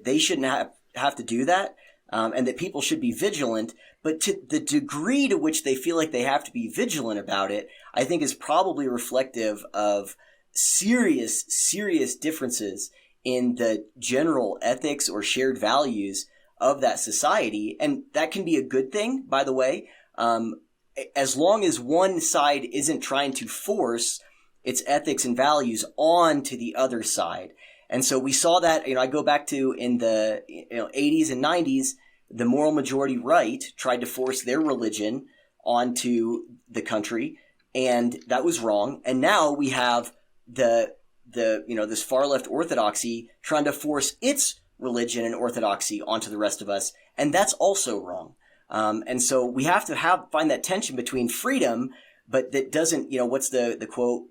they shouldn't have to do that, and that people should be vigilant. But to the degree to which they feel like they have to be vigilant about it, I think is probably reflective of serious differences in the general ethics or shared values of that society. And that can be a good thing, by the way, as long as one side isn't trying to force its ethics and values onto the other side. And so we saw that, I go back to in the 80s and 90s, the moral majority right tried to force their religion onto the country, and that was wrong. And now we have this far left orthodoxy trying to force its religion and orthodoxy onto the rest of us, and that's also wrong. And so we have to find that tension between freedom, but that doesn't, what's the quote?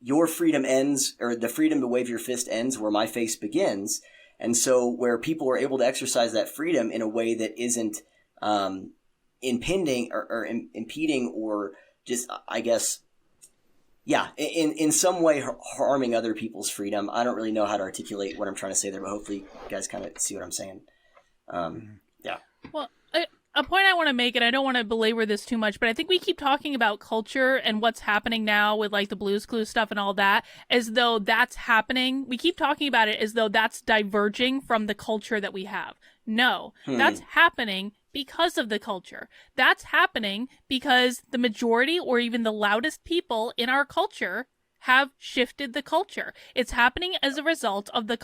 Your freedom ends, or the freedom to wave your fist ends where my face begins. And so where people are able to exercise that freedom in a way that isn't impeding or just, I guess, in some way harming other people's freedom. I don't really know how to articulate what I'm trying to say there, but hopefully you guys kind of see what I'm saying. Yeah. Well, a point I want to make, and I don't want to belabor this too much, but I think we keep talking about culture and what's happening now with like the Blue's Clues stuff and all that, as though that's happening. We keep talking about it as though that's diverging from the culture that we have. No, that's happening because of the culture. That's happening because the majority or even the loudest people in our culture have shifted the culture. It's happening as a result of the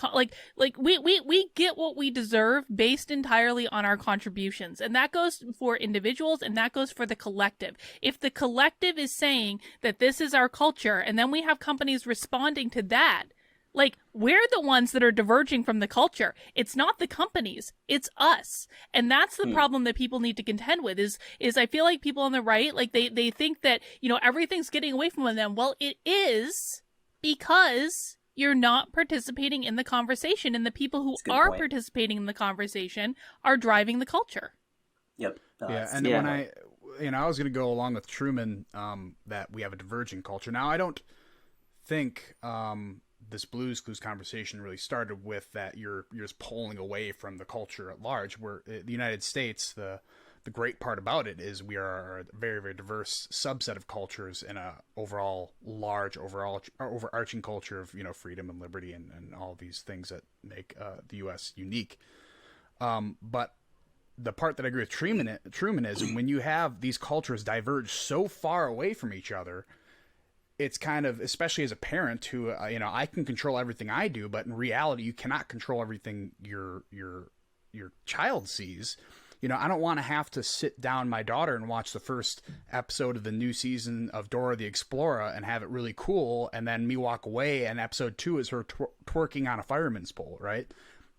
we get what we deserve based entirely on our contributions, and that goes for individuals and that goes for the collective. If the collective is saying that this is our culture, and then we have companies responding to that, like, we're the ones that are diverging from the culture. It's not the companies, it's us. And that's the problem that people need to contend with is I feel like people on the right, like they think that, you know, everything's getting away from them. Well, it is because you're not participating in the conversation, and the people who are participating in the conversation are driving the culture. Yep. Yeah, and when I was going to go along with Truman, that we have a diverging culture. Now, I don't think this Blue's Clues conversation really started with that you're just pulling away from the culture at large. Where the United States, the great part about it is we are a very, very diverse subset of cultures in a overarching culture of, you know, freedom and liberty and all these things that make the U.S. unique. But the part that I agree with Truman is when you have these cultures diverge so far away from each other, it's kind of, especially as a parent who, you know, I can control everything I do, but in reality, you cannot control everything your child sees. You know, I don't want to have to sit down my daughter and watch the first episode of the new season of Dora the Explorer and have it really cool, and then me walk away and episode 2 is her twerking on a fireman's pole, right?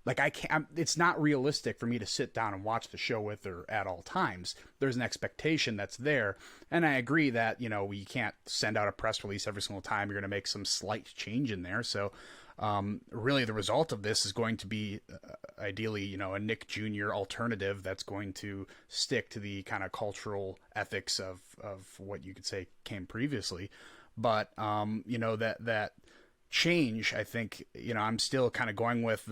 Like, I can't, it's not realistic for me to sit down and watch the show with her at all times. There's an expectation that's there. And I agree that, you know, we can't send out a press release every single time. You're going to make some slight change in there. So, really the result of this is going to be ideally, you know, a Nick Jr. alternative that's going to stick to the kind of cultural ethics of what you could say came previously. But, you know, that change, I think, you know, I'm still kind of going with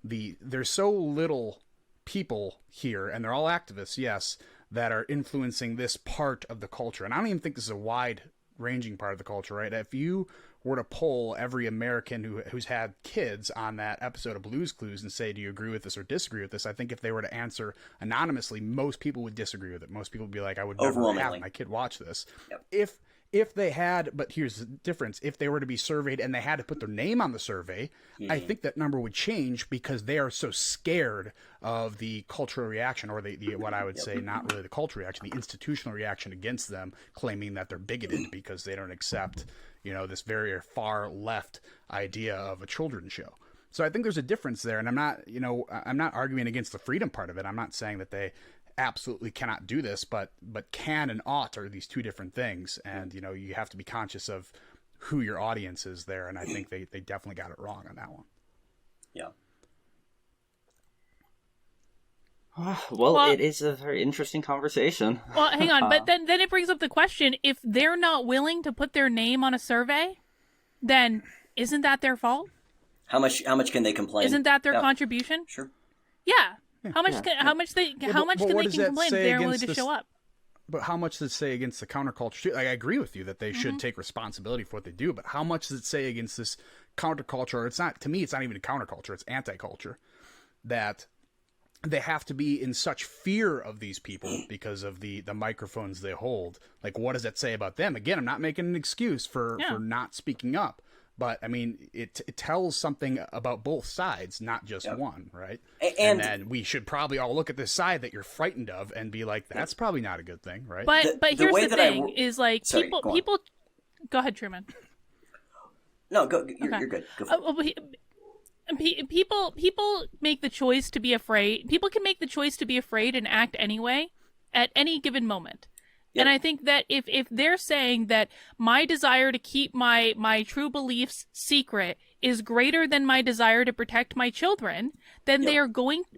there's so little people here, and they're all activists, yes, that are influencing this part of the culture. And I don't even think this is a wide-ranging part of the culture, right? If you were to poll every American who's had kids on that episode of Blue's Clues and say, do you agree with this or disagree with this? I think if they were to answer anonymously, most people would disagree with it. Most people would be like, I would never have my kid watch this. Yep. If they had, but here's the difference, if they were to be surveyed and they had to put their name on the survey, I think that number would change because they are so scared of the cultural reaction, or the what I would say, not really the cultural reaction, the institutional reaction against them, claiming that they're bigoted because they don't accept, you know, this very far left idea of a children's show. So I think there's a difference there, and I'm not arguing against the freedom part of it. I'm not saying that they absolutely cannot do this, but can and ought are these two different things, and you know, you have to be conscious of who your audience is there, and I think they definitely got it wrong on that one. Yeah. Well, it is a very interesting conversation. Well, hang on, but then it brings up the question: if they're not willing to put their name on a survey, then isn't that their fault? How much can they complain? Isn't that their contribution? Sure. Yeah. How much can they complain if they're willing to show up? But how much does it say against the counterculture too? Like, I agree with you that they should take responsibility for what they do, but how much does it say against this counterculture? It's not, to me, it's not even a counterculture, it's anti-culture, that they have to be in such fear of these people because of the microphones they hold. Like, what does that say about them? Again, I'm not making an excuse for not speaking up. But, I mean, it tells something about both sides, not just one, right? And then we should probably all look at this side that you're frightened of and be like, that's probably not a good thing, right? But here's the thing, is like, people... Go ahead, Truman. No, you're good. Go for it. People make the choice to be afraid. People can make the choice to be afraid and act anyway at any given moment. Yep. And I think that if they're saying that my desire to keep my true beliefs secret is greater than my desire to protect my children, then they are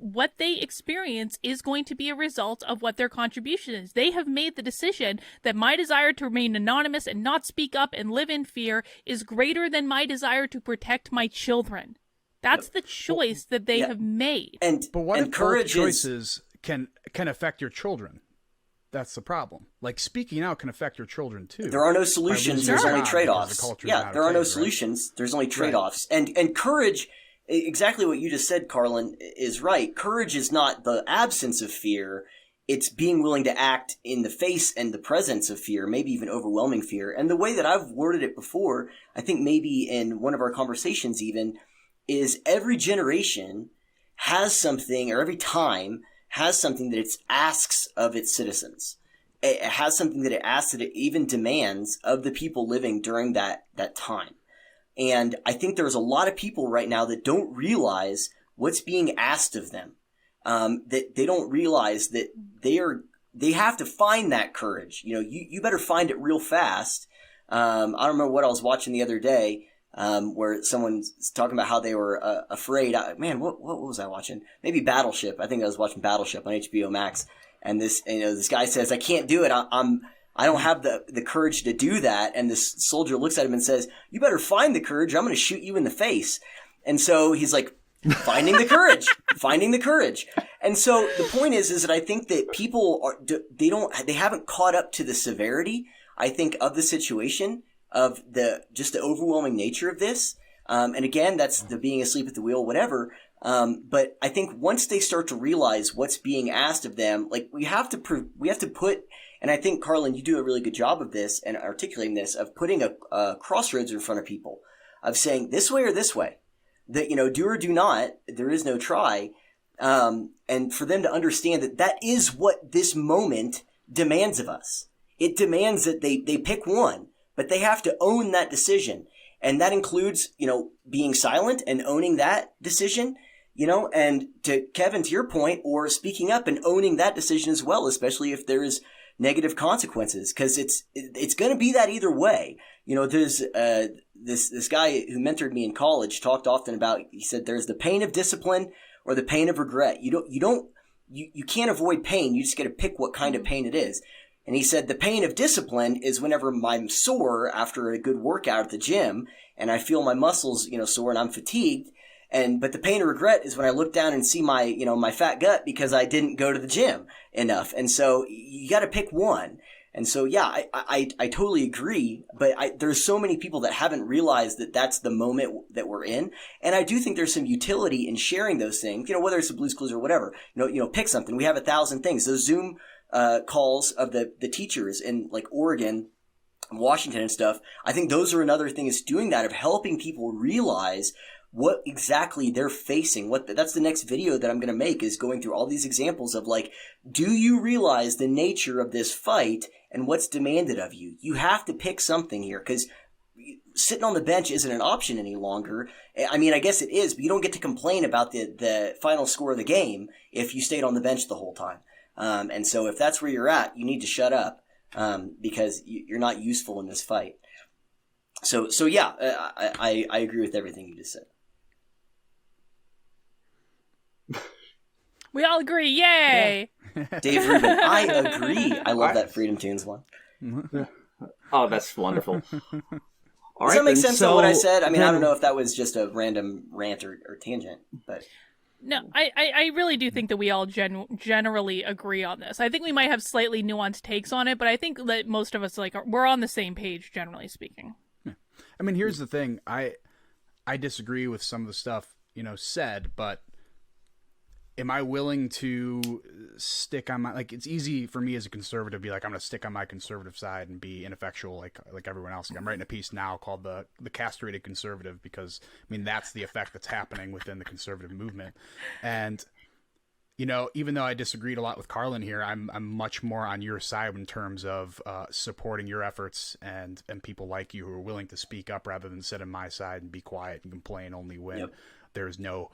what they experience is going to be a result of what their contribution is. They have made the decision that my desire to remain anonymous and not speak up and live in fear is greater than my desire to protect my children. That's the choice that they have made. But what if both choices can affect your children. That's the problem. Like, speaking out can affect your children too. There are no solutions. There's only trade-offs. Yeah, there are no solutions. There's only trade-offs. Right. And courage, exactly what you just said, Karlyn, is right. Courage is not the absence of fear. It's being willing to act in the face and the presence of fear, maybe even overwhelming fear. And the way that I've worded it before, I think maybe in one of our conversations even, is every generation has something, or every time has something that it asks of its citizens. It has something that it asks, that it even demands of the people living during that time. And I think there's a lot of people right now that don't realize what's being asked of them. That they don't realize that they have to find that courage. You know, you better find it real fast. I don't remember what I was watching the other day, where someone's talking about how they were afraid. What was I watching? Maybe Battleship. I think I was watching Battleship on HBO Max. And this guy says, "I can't do it. I don't have the courage to do that." And this soldier looks at him and says, "You better find the courage. I'm going to shoot you in the face." And so he's like, finding the courage. And so the point is that I think that people they haven't caught up to the severity, I think, of the situation, of the overwhelming nature of this. And again, that's the being asleep at the wheel, whatever. But I think once they start to realize what's being asked of them, like we have to put, and I think, Karlyn, you do a really good job of this and articulating this, of putting a crossroads in front of people, of saying this way or this way, that, do or do not, there is no try. And for them to understand that is what this moment demands of us. It demands that they pick one, but they have to own that decision. And that includes, being silent and owning that decision, and to Kevin, to your point, or speaking up and owning that decision as well, especially if there's negative consequences, because it's going to be that either way. There's this guy who mentored me in college talked often about, he said, there's the pain of discipline or the pain of regret. You can't avoid pain. You just got to pick what kind of pain it is. And he said the pain of discipline is whenever I'm sore after a good workout at the gym and I feel my muscles, sore and I'm fatigued. But the pain of regret is when I look down and see my, my fat gut because I didn't go to the gym enough. And so you got to pick one. And so, yeah, I totally agree. But there's so many people that haven't realized that that's the moment that we're in. And I do think there's some utility in sharing those things, whether it's the Blue's Clues or whatever, pick something. We have 1,000 things. Those Zoom calls of the teachers in like Oregon, Washington and stuff. I think those are another thing, is doing that, of helping people realize what exactly they're facing. That's the next video that I'm going to make, is going through all these examples of like, do you realize the nature of this fight and what's demanded of you? You have to pick something here, because sitting on the bench isn't an option any longer. I mean, I guess it is, but you don't get to complain about the final score of the game if you stayed on the bench the whole time. And so if that's where you're at, you need to shut up, because you're not useful in this fight. So yeah, I agree with everything you just said. We all agree. Yay! Yeah. Dave Rubin, I agree. I love that Freedom Tunes one. Oh, that's wonderful. All Does that make sense of what I said? I mean, I don't know if that was just a random rant or tangent, but... No, I really do think that we all generally agree on this. I think we might have slightly nuanced takes on it, but I think that most of us we're on the same page, generally speaking. Yeah. I mean, here's the thing. I disagree with some of the stuff, said, but am I willing to stick on my, it's easy for me as a conservative to be like, I'm going to stick on my conservative side and be ineffectual like everyone else. I'm writing a piece now called the Castrated Conservative, because that's the effect that's happening within the conservative movement. And even though I disagreed a lot with Karlyn here, I'm much more on your side in terms of supporting your efforts and people like you who are willing to speak up rather than sit on my side and be quiet and complain only when there's no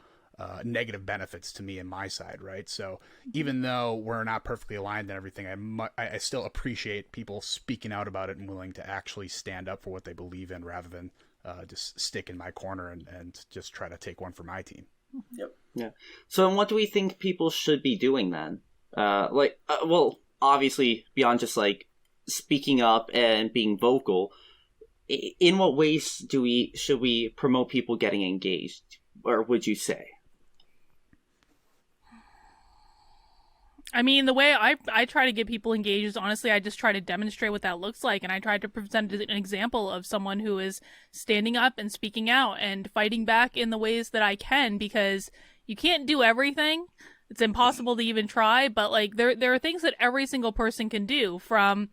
negative benefits to me and my side, right? So even though we're not perfectly aligned and everything, I still appreciate people speaking out about it and willing to actually stand up for what they believe in rather than just stick in my corner and just try to take one for my team. Yep. Yeah. So and what do we think people should be doing then? Well, obviously beyond just speaking up and being vocal, in what ways should we promote people getting engaged, or would you say? I mean, the way I try to get people engaged is honestly, I just try to demonstrate what that looks like. And I try to present an example of someone who is standing up and speaking out and fighting back in the ways that I can, because you can't do everything. It's impossible to even try. But like, there are things that every single person can do, from,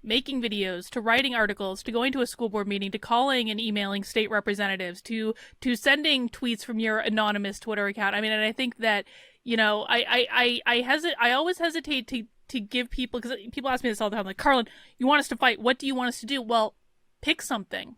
making videos, to writing articles, to going to a school board meeting, to calling and emailing state representatives, to sending tweets from your anonymous Twitter account. I mean, and I think that, I always hesitate to give people, because people ask me this all the time, like, Karlyn, you want us to fight, what do you want us to do? Well, pick something.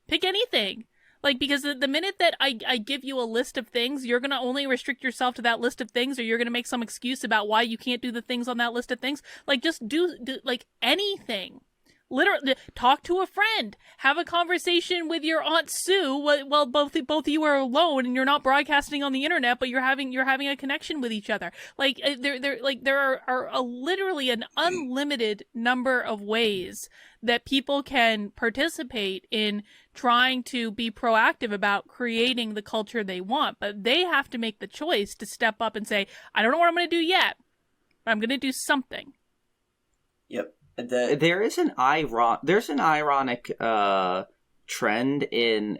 Pick anything. Like, because the minute that I give you a list of things, you're going to only restrict yourself to that list of things, or you're going to make some excuse about why you can't do the things on that list of things. Like, just do like anything. Literally, talk to a friend, have a conversation with your Aunt Sue while both of you are alone and you're not broadcasting on the internet, but you're having a connection with each other. Like, there are literally an unlimited number of ways that people can participate in trying to be proactive about creating the culture they want, but they have to make the choice to step up and say, I don't know what I'm going to do yet, but I'm going to do something. Yep. There's an ironic trend in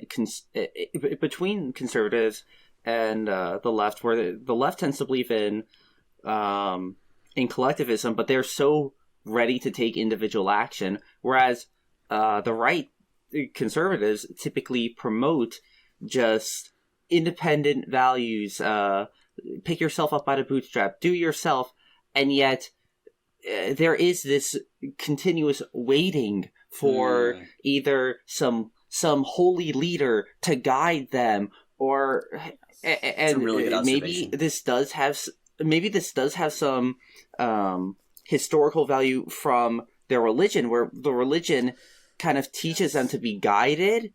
between conservatives and the left, where the left tends to believe in collectivism, but they're so ready to take individual action, whereas the right, conservatives, typically promote just independent values, pick yourself up by the bootstrap, do yourself, and yet there is this continuous waiting for either some holy leader to guide them, or and really maybe this does have some historical value from their religion, where the religion kind of teaches them to be guided.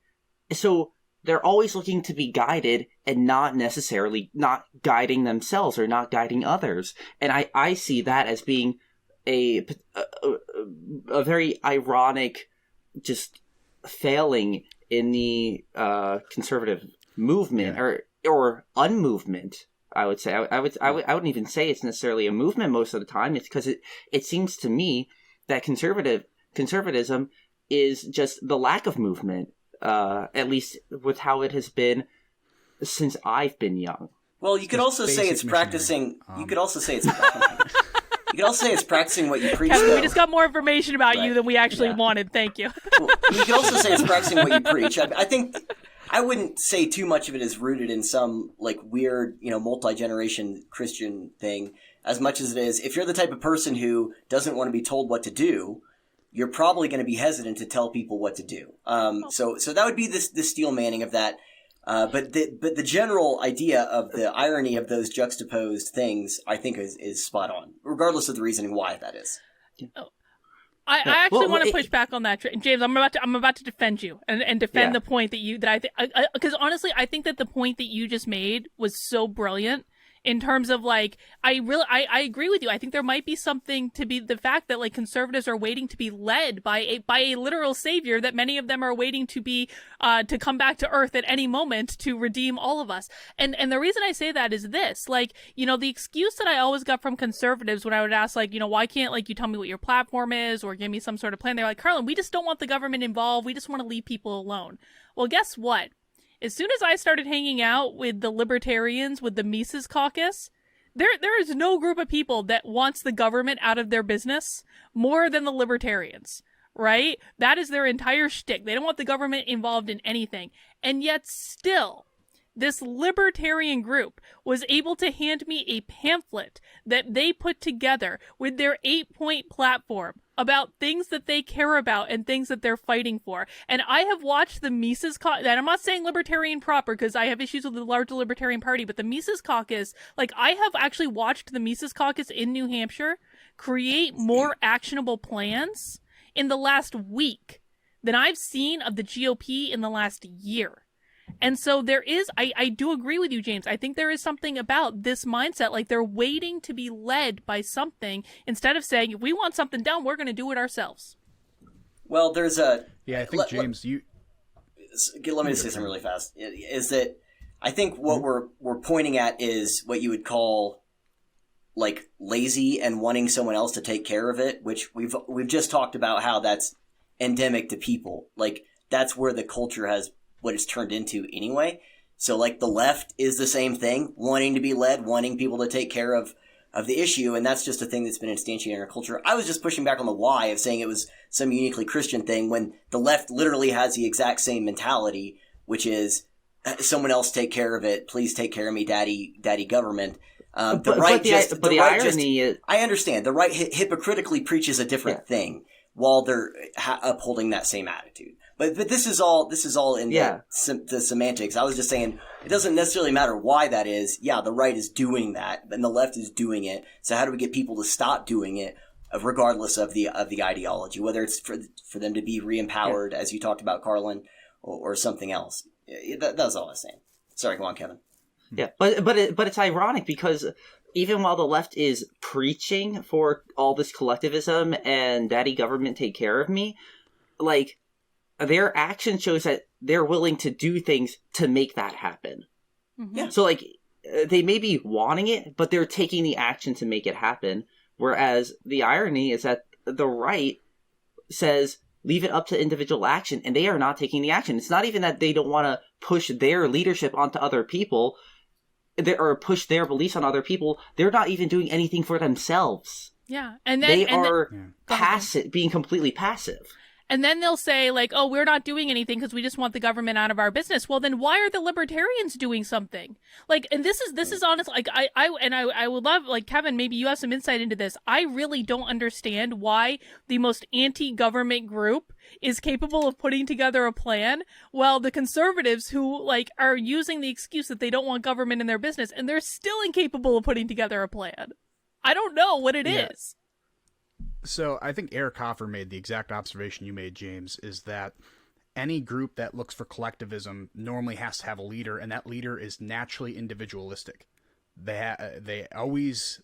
So they're always looking to be guided and not necessarily not guiding themselves or not guiding others. And I see that as being a very ironic just failing in the conservative movement, or unmovement. I would say I wouldn't even say it's necessarily a movement most of the time. It's because it seems to me that conservatism is just the lack of movement, at least with how it has been since I've been young. Well, you could also say it's practicing. You could also say it's. You could also say it's practicing what you preach. Kevin, though. we just got more information about you than we actually wanted. Thank you. Well, you could also say it's practicing what you preach. I think I wouldn't say too much of it is rooted in some like weird, multi-generation Christian thing, as much as it is, if you're the type of person who doesn't want to be told what to do, you're probably going to be hesitant to tell people what to do. So that would be the steel manning of that. But the general idea of the irony of those juxtaposed things, I think, is spot on, regardless of the reasoning why that is. I actually want to push back on that, James. I'm about to defend you and defend the point that I think, because honestly, I think that the point that you just made was so brilliant. In terms of like, I agree with you. I think there might be something to be the fact that like conservatives are waiting to be led by a literal savior, that many of them are waiting to be to come back to earth at any moment to redeem all of us. And the reason I say that is this, like, the excuse that I always got from conservatives when I would ask, like, why can't like you tell me what your platform is or give me some sort of plan? They're like, Karlyn, we just don't want the government involved. We just want to leave people alone. Well, guess what? As soon as I started hanging out with the libertarians, with the Mises Caucus, there is no group of people that wants the government out of their business more than the libertarians, right? That is their entire shtick. They don't want the government involved in anything. And yet still, this libertarian group was able to hand me a pamphlet that they put together with their 8-point platform about things that they care about and things that they're fighting for. And I have watched the Mises Caucus, and I'm not saying libertarian proper because I have issues with the larger libertarian party, but the Mises Caucus, like I have actually watched the Mises Caucus in New Hampshire create more actionable plans in the last week than I've seen of the GOP in the last year. And so there is, I do agree with you, James. I think there is something about this mindset. Like they're waiting to be led by something instead of saying, if we want something done, we're going to do it ourselves. Well, there's a... Yeah, I think, James, let me just say something really fast. Is that I think what we're pointing at is what you would call like lazy and wanting someone else to take care of it, which we've just talked about how that's endemic to people. Like that's where the culture has what it's turned into anyway. So like the left is the same thing, wanting to be led, wanting people to take care of the issue, and that's just a thing that's been instantiated in our culture. I was just pushing back on the why of saying it was some uniquely Christian thing when the left literally has the exact same mentality, which is someone else take care of it, please take care of me, daddy government. The irony is, I understand the right hypocritically preaches a different thing while they're upholding that same attitude. But this is all in the semantics. I was just saying it doesn't necessarily matter why that is. Yeah, the right is doing that, and the left is doing it. So how do we get people to stop doing it, regardless of the ideology, whether it's for them to be re-empowered, as you talked about, Karlyn, or something else? That's all I was saying. Sorry, go on, Kevin. Yeah, but it's ironic because even while the left is preaching for all this collectivism and daddy government take care of me, like their action shows that they're willing to do things to make that happen. Mm-hmm. Yeah. So like they may be wanting it, but they're taking the action to make it happen. Whereas the irony is that the right says leave it up to individual action, and they are not taking the action. It's not even that they don't want to push their leadership onto other people or push their beliefs on other people. They're not even doing anything for themselves. Yeah, and then they are passive, being completely passive. And then they'll say, like, oh, we're not doing anything because we just want the government out of our business. Well, then why are the libertarians doing something? Like, and this is honest. Like, I would love, like, Kevin, maybe you have some insight into this. I really don't understand why the most anti-government group is capable of putting together a plan while the conservatives who, like, are using the excuse that they don't want government in their business, and they're still incapable of putting together a plan. I don't know what it is. So I think Eric Hoffer made the exact observation you made, James, is that any group that looks for collectivism normally has to have a leader, and that leader is naturally individualistic. They always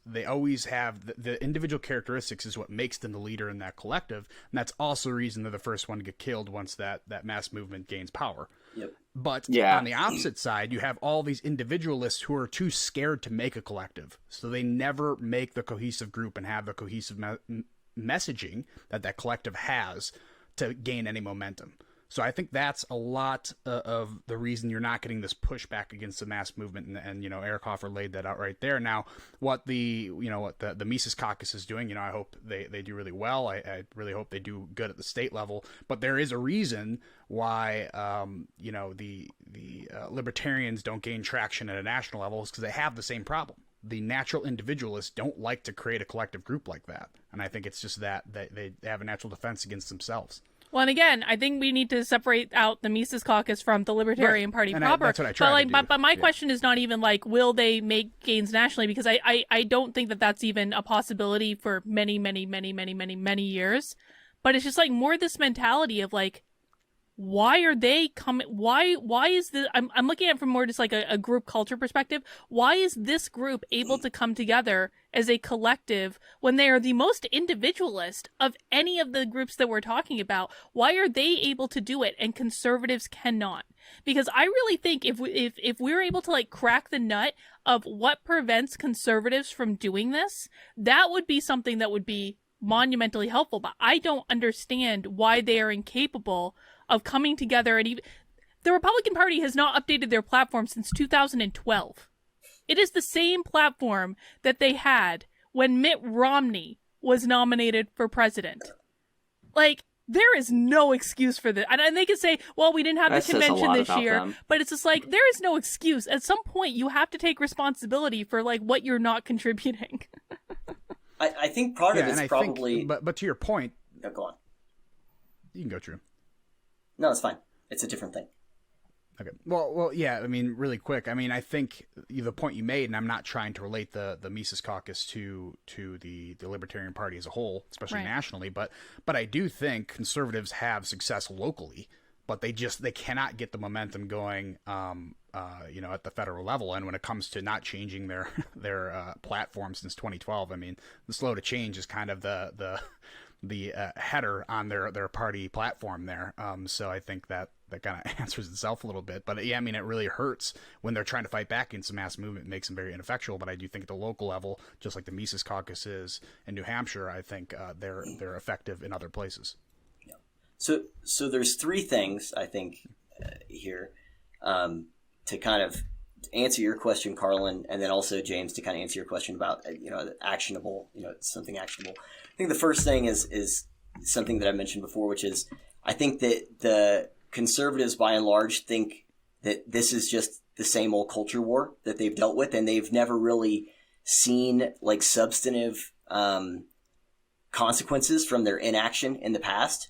have the individual characteristics is what makes them the leader in that collective, and that's also the reason they're the first one to get killed once that mass movement gains power. Yep. But on the opposite side, you have all these individualists who are too scared to make a collective, so they never make the cohesive group and have the cohesive messaging that collective has to gain any momentum. So I think that's a lot of the reason you're not getting this pushback against the mass movement, and you know, Eric Hoffer laid that out right there. Now, what the Mises Caucus is doing, you know, I hope they do really well. I really hope they do good at the state level. But there is a reason why the libertarians don't gain traction at a national level, is because they have the same problem. The natural individualists don't like to create a collective group like that, and I think it's just that they have a natural defense against themselves. Well, and again, I think we need to separate out the Mises Caucus from the Libertarian Party proper. That's what I try to do. But my question is not even like, will they make gains nationally? Because I don't think that that's even a possibility for many, many, many, many, many, many years. But it's just like more this mentality of like, why are they coming? Why is this? I'm looking at it from more just like a group culture perspective. Why is this group able to come together as a collective when they are the most individualist of any of the groups that we're talking about? Why are they able to do it and conservatives cannot? Because I really think if we're able to like crack the nut of what prevents conservatives from doing this, that would be something that would be monumentally helpful. But I don't understand why they are incapable of coming together. And even the Republican Party has not updated their platform since 2012. It is the same platform that they had when Mitt Romney was nominated for president. Like, there is no excuse for this. And they can say, well, we didn't have the convention this year, but it's just like, there is no excuse. At some point, you have to take responsibility for like what you're not contributing. I think part of it's probably... But to your point... No, go on. You can go, Drew. No, it's fine. It's a different thing. Okay. Well, yeah. I mean, really quick. I mean, I think the point you made, and I'm not trying to relate the Mises Caucus to the Libertarian Party as a whole, especially nationally, but I do think conservatives have success locally, but they cannot get the momentum going, at the federal level. And when it comes to not changing their platform since 2012, I mean, the slow to change is kind of the header on their party platform there. So I think that kind of answers itself a little bit. But yeah, I mean, it really hurts when they're trying to fight back against the mass movement. It makes them very ineffectual. But I do think at the local level, just like the Mises Caucus is in New Hampshire, I think they're effective in other places. Yeah. So there's three things I think here to kind of answer your question, Karlyn, and then also James to kind of answer your question about actionable, something actionable. I think the first thing is something that I mentioned before, which is I think that the conservatives by and large think that this is just the same old culture war that they've dealt with, and they've never really seen like substantive consequences from their inaction in the past.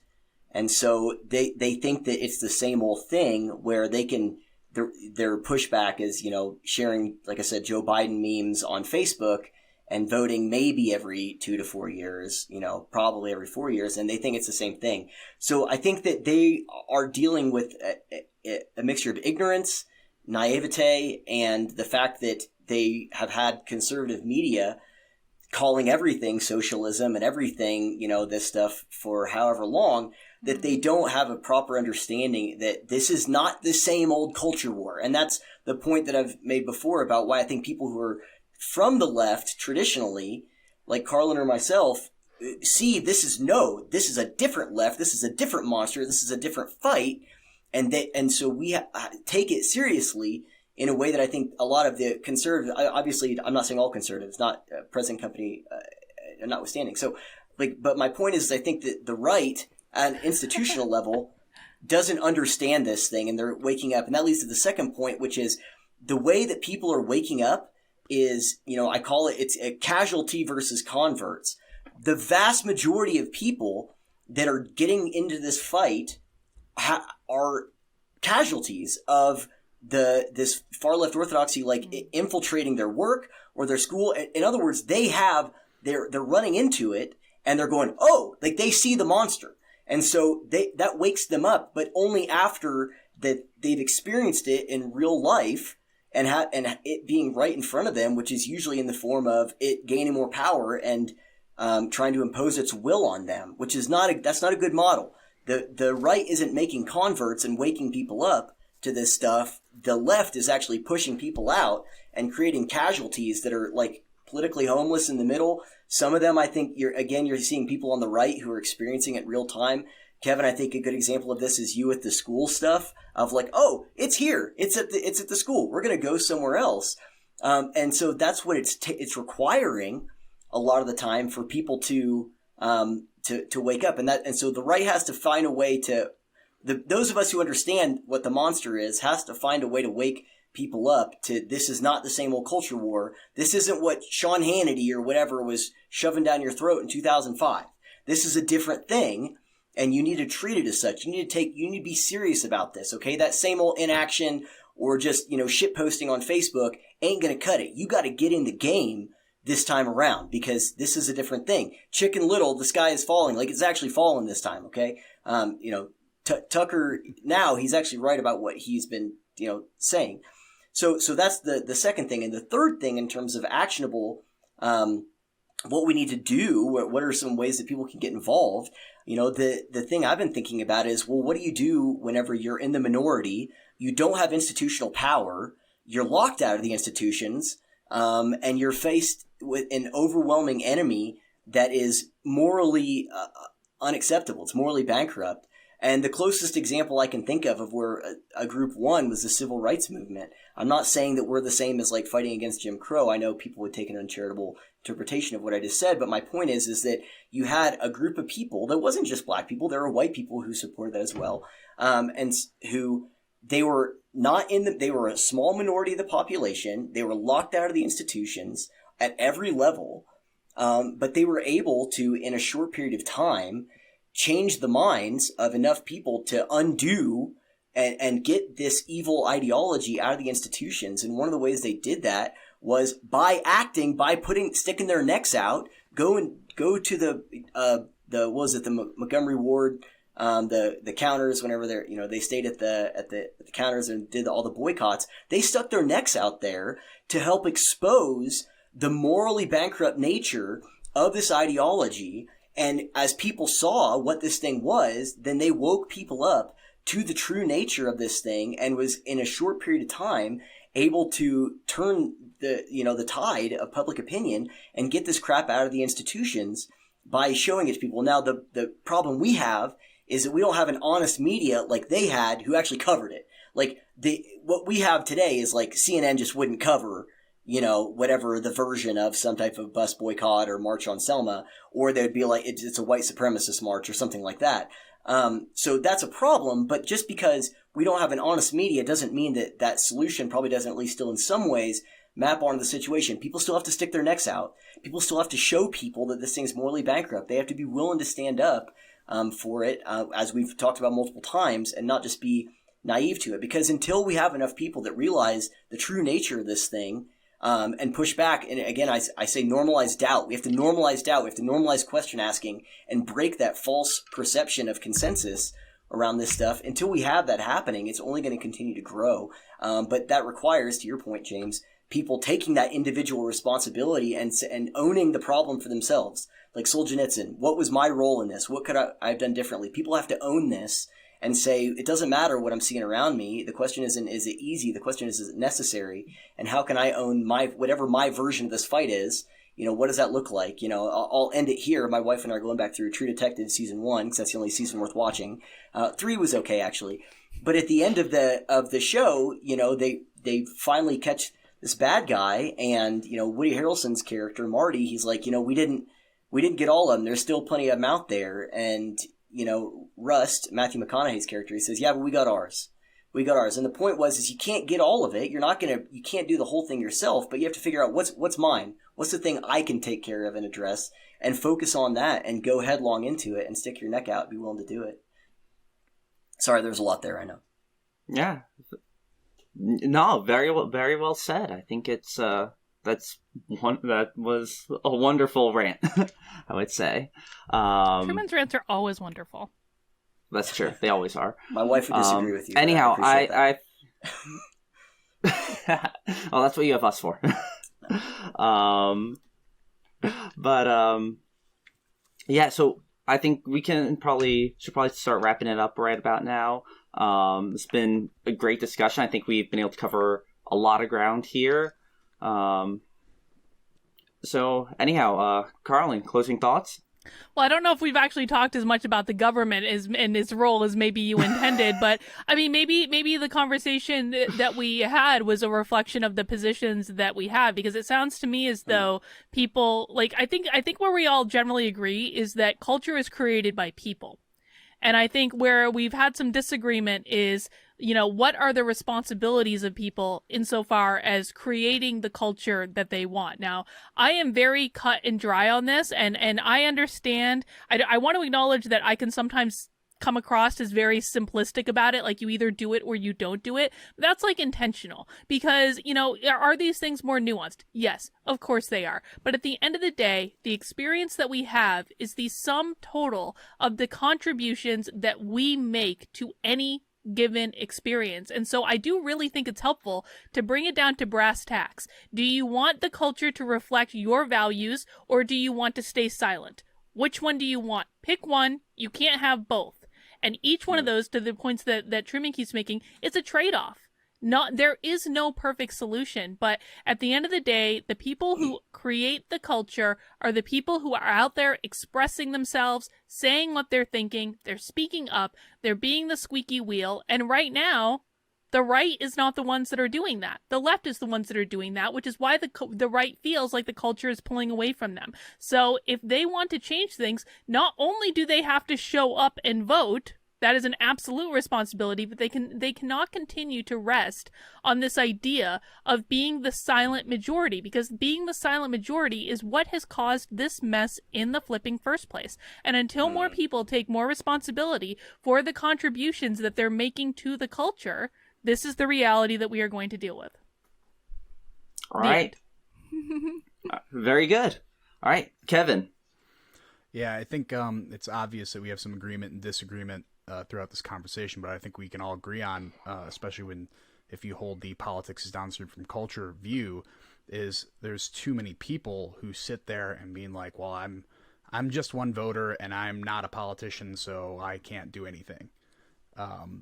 And so they think that it's the same old thing where they can, their pushback is, sharing, like I said, Joe Biden memes on Facebook and voting maybe every 2 to 4 years, probably every 4 years. And they think it's the same thing. So I think that they are dealing with a mixture of ignorance, naivete, and the fact that they have had conservative media calling everything socialism and everything, this stuff for however long, that they don't have a proper understanding that this is not the same old culture war. And that's the point that I've made before about why I think people who are from the left traditionally, like Karlyn or myself, see this is a different left, this is a different monster, this is a different fight. And so we take it seriously in a way that I think a lot of the conservatives, obviously I'm not saying all conservatives, not present company notwithstanding. So but my point is I think that the right at an institutional level doesn't understand this thing, and they're waking up. And that leads to the second point, which is the way that people are waking up is, I call it's a casualty versus converts. The vast majority of people that are getting into this fight are casualties of this far left orthodoxy, infiltrating their work or their school. In other words, they're running into it and they're going, they see the monster. And so that wakes them up, but only after that they've experienced it in real life and it being right in front of them, which is usually in the form of it gaining more power and trying to impose its will on them, which is that's not a good model. The right isn't making converts and waking people up to this stuff. The left is actually pushing people out and creating casualties that are politically homeless in the middle. Some of them, I think, you're seeing people on the right who are experiencing it real time. Kevin, I think a good example of this is you with the school stuff of it's here. It's at the school. We're going to go somewhere else. And so that's what it's requiring a lot of the time for people to wake up. And so the right has to find a way those of us who understand what the monster is has to find a way to wake people up to this is not the same old culture war. This isn't what Sean Hannity or whatever was shoving down your throat in 2005. This is a different thing, and you need to treat it as such. You need to be serious about this, okay? That same old inaction or just, shit posting on Facebook ain't gonna cut it. You gotta get in the game this time around because this is a different thing. Chicken Little, the sky is falling. It's actually falling this time, okay? Tucker, now he's actually right about what he's been, saying. So that's the second thing. And the third thing in terms of actionable, what we need to do, what are some ways that people can get involved? The thing I've been thinking about is, well, what do you do whenever you're in the minority, you don't have institutional power, you're locked out of the institutions, and you're faced with an overwhelming enemy that is morally unacceptable. It's morally bankrupt. And the closest example I can think of where a group won was the civil rights movement. I'm not saying that we're the same as fighting against Jim Crow. I know people would take an uncharitable interpretation of what I just said, but my point is that you had a group of people that wasn't just black people. There were white people who supported that as well, and who they were not they were a small minority of the population. They were locked out of the institutions at every level, but they were able to, in a short period of time, change the minds of enough people to undo and get this evil ideology out of the institutions. And one of the ways they did that was by sticking their necks out, go to the Montgomery Ward, the counters whenever they stayed at the counters and did all the boycotts. They stuck their necks out there to help expose the morally bankrupt nature of this ideology And as people saw what this thing was, then they woke people up to the true nature of this thing and was in a short period of time able to turn the tide of public opinion and get this crap out of the institutions by showing it to people. Now, the problem we have is that we don't have an honest media like they had who actually covered it. Like, what we have today is like CNN just wouldn't cover, whatever the version of some type of bus boycott or march on Selma, or they'd be like, it's a white supremacist march or something like that. So that's a problem, but just because we don't have an honest media doesn't mean that that solution probably doesn't, at least still in some ways, map onto the situation. People still have to stick their necks out. People still have to show people that this thing's morally bankrupt. They have to be willing to stand up for it, as we've talked about multiple times, and not just be naive to it. Because until we have enough people that realize the true nature of this thing, and push back, and again, I say normalize doubt. We have to normalize doubt. We have to normalize question asking and break that false perception of consensus around this stuff. Until we have that happening, it's only going to continue to grow. But that requires, to your point, James, people taking that individual responsibility and owning the problem for themselves. Like Solzhenitsyn, what was my role in this? What could I have done differently? People have to own this and say, it doesn't matter what I'm seeing around me. The question isn't, is it easy? The question is it necessary? And how can I own whatever my version of this fight is? What does that look like? I'll end it here. My wife and I are going back through True Detective season 1, because that's the only season worth watching. 3 was okay, actually. But at the end of the show, they finally catch this bad guy, and, Woody Harrelson's character, Marty, he's like, we didn't get all of them. There's still plenty of them out there. And, Rust, Matthew McConaughey's character, he says, yeah, but we got ours. We got ours. And the point is you can't get all of it. You can't do the whole thing yourself, but you have to figure out what's mine. What's the thing I can take care of and address, and focus on that and go headlong into it and stick your neck out and be willing to do it. Sorry, there's a lot there, I know. Yeah. No, very well said. I think it's that was a wonderful rant, I would say. Truman's rants are always wonderful. That's true. They always are. My wife would disagree with you. Anyhow, I well, that's what you have us for. Yeah, so I think we should probably start wrapping it up right about now. It's been a great discussion. I think we've been able to cover a lot of ground here. So anyhow, Karlyn, closing thoughts? Well, I don't know if we've actually talked as much about the government and its role as maybe you intended, but I mean, maybe the conversation that we had was a reflection of the positions that we have, because it sounds to me as though people, like, I think where we all generally agree is that culture is created by people. And I think where we've had some disagreement is, what are the responsibilities of people insofar as creating the culture that they want? Now, I am very cut and dry on this, and I understand. I want to acknowledge that I can sometimes come across as very simplistic about it, like you either do it or you don't do it. That's like intentional, because, are these things more nuanced? Yes, of course they are. But at the end of the day, the experience that we have is the sum total of the contributions that we make to any given experience. And so I do really think it's helpful to bring it down to brass tacks. Do you want the culture to reflect your values, or do you want to stay silent? Which one do you want? Pick one. You can't have both. And each one of those, to the points that Truman keeps making, it's a trade-off. There is no perfect solution, but at the end of the day, the people who create the culture are the people who are out there expressing themselves, saying what they're thinking, they're speaking up, they're being the squeaky wheel, and right now, the right is not the ones that are doing that. The left is the ones that are doing that, which is why the right feels like the culture is pulling away from them. So if they want to change things, not only do they have to show up and vote, that is an absolute responsibility, but they cannot continue to rest on this idea of being the silent majority, because being the silent majority is what has caused this mess in the flipping first place. And until more people take more responsibility for the contributions that they're making to the culture, this is the reality that we are going to deal with. All right. Very good. All right, Kevin. Yeah, I think it's obvious that we have some agreement and disagreement throughout this conversation, but I think we can all agree on, especially if you hold the politics is downstream from culture view, is there's too many people who sit there and being like, well, I'm I'm just one voter and I'm not a politician, so I can't do anything.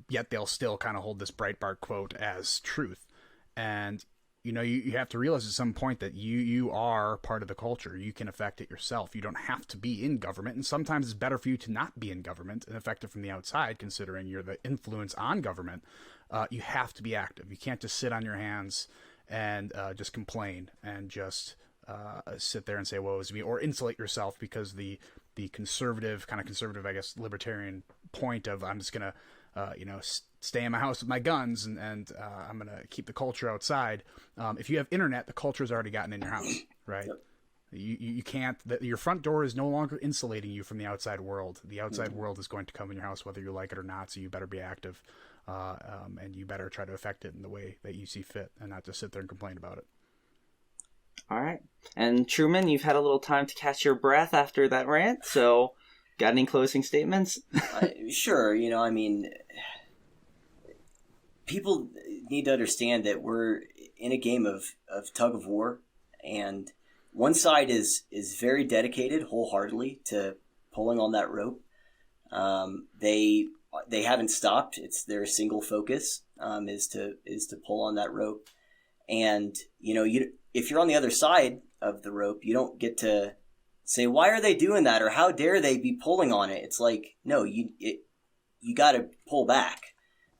Yet they'll still kind of hold this Breitbart quote as truth. And, you have to realize at some point that you are part of the culture. You can affect it yourself. You don't have to be in government. And sometimes it's better for you to not be in government and affect it from the outside, considering you're the influence on government. You have to be active. You can't just sit on your hands and just complain and just sit there and say, woe is me, or insulate yourself because the conservative, I guess, libertarian point of I'm just going to stay in my house with my guns and I'm going to keep the culture outside. If you have internet, the culture's already gotten in your house, right? Yep. You can't, your front door is no longer insulating you from the outside world. The outside world is going to come in your house whether you like it or not, so you better be active and you better try to affect it in the way that you see fit and not just sit there and complain about it. All right. And Truman, you've had a little time to catch your breath after that rant, so got any closing statements? Sure. People need to understand that we're in a game of tug of war, and one side is very dedicated wholeheartedly to pulling on that rope. They haven't stopped. It's their single focus is to pull on that rope. And if you're on the other side of the rope, you don't get to say, why are they doing that? Or how dare they be pulling on it? It's like, no, you got to pull back.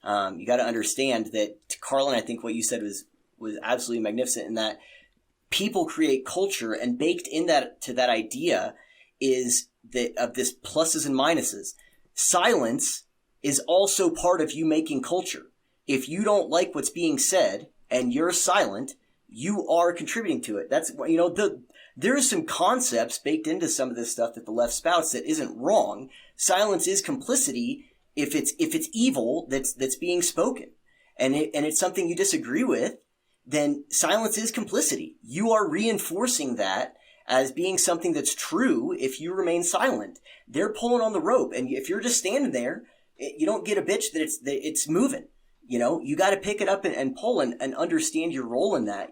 You got to understand that, Karlyn, I think what you said was absolutely magnificent in that people create culture, and baked in that to that idea is that of this pluses and minuses. Silence is also part of you making culture. If you don't like what's being said and you're silent, you are contributing to it. That's, there are some concepts baked into some of this stuff that the left spouts that isn't wrong. Silence is complicity if it's evil that's being spoken, and it's something you disagree with, then silence is complicity. You are reinforcing that as being something that's true if you remain silent. They're pulling on the rope, and if you're just standing there, you don't get a bitch that it's moving. You got to pick it up and pull and understand your role in that.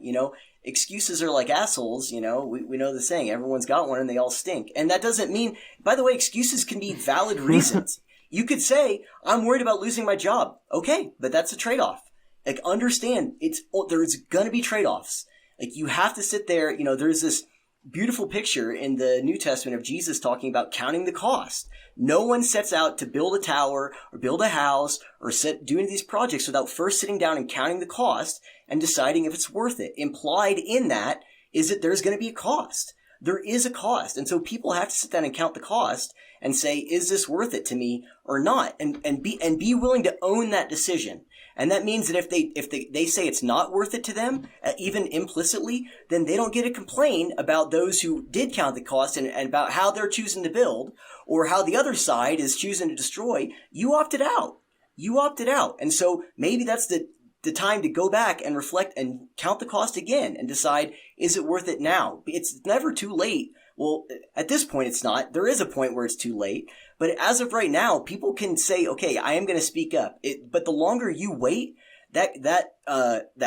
Excuses are like assholes. We know the saying, everyone's got one and they all stink. And that doesn't mean, by the way, excuses can be valid reasons. You could say, I'm worried about losing my job. Okay, but that's a trade-off. Like, understand, there's going to be trade-offs. Like, you have to sit there. There's this beautiful picture in the New Testament of Jesus talking about counting the cost. No one sets out to build a tower or build a house or doing these projects without first sitting down and counting the cost and deciding if it's worth it. Implied in that is that there's going to be a cost. There is a cost. And so people have to sit down and count the cost and say, is this worth it to me or not? And be willing to own that decision. And that means that if they say it's not worth it to them, even implicitly, then they don't get to complain about those who did count the cost and about how they're choosing to build or how the other side is choosing to destroy. You opted out. And so maybe that's the time to go back and reflect and count the cost again and decide, is it worth it now? It's never too late. Well, at this point, it's not. There is a point where it's too late. But as of right now, people can say, okay, I am going to speak up. But the longer you wait, that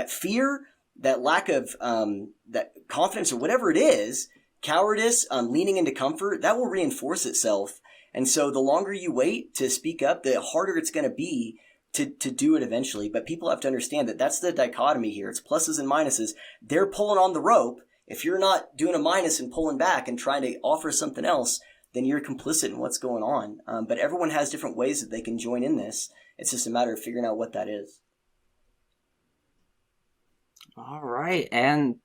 fear, that lack of that confidence or whatever it is, cowardice, leaning into comfort, that will reinforce itself. And so the longer you wait to speak up, the harder it's going to be to do it eventually. But people have to understand that that's the dichotomy here. It's pluses and minuses. They're pulling on the rope. If you're not doing a minus and pulling back and trying to offer something else, then you're complicit in what's going on. But everyone has different ways that they can join in this. It's just a matter of figuring out what that is. All right. And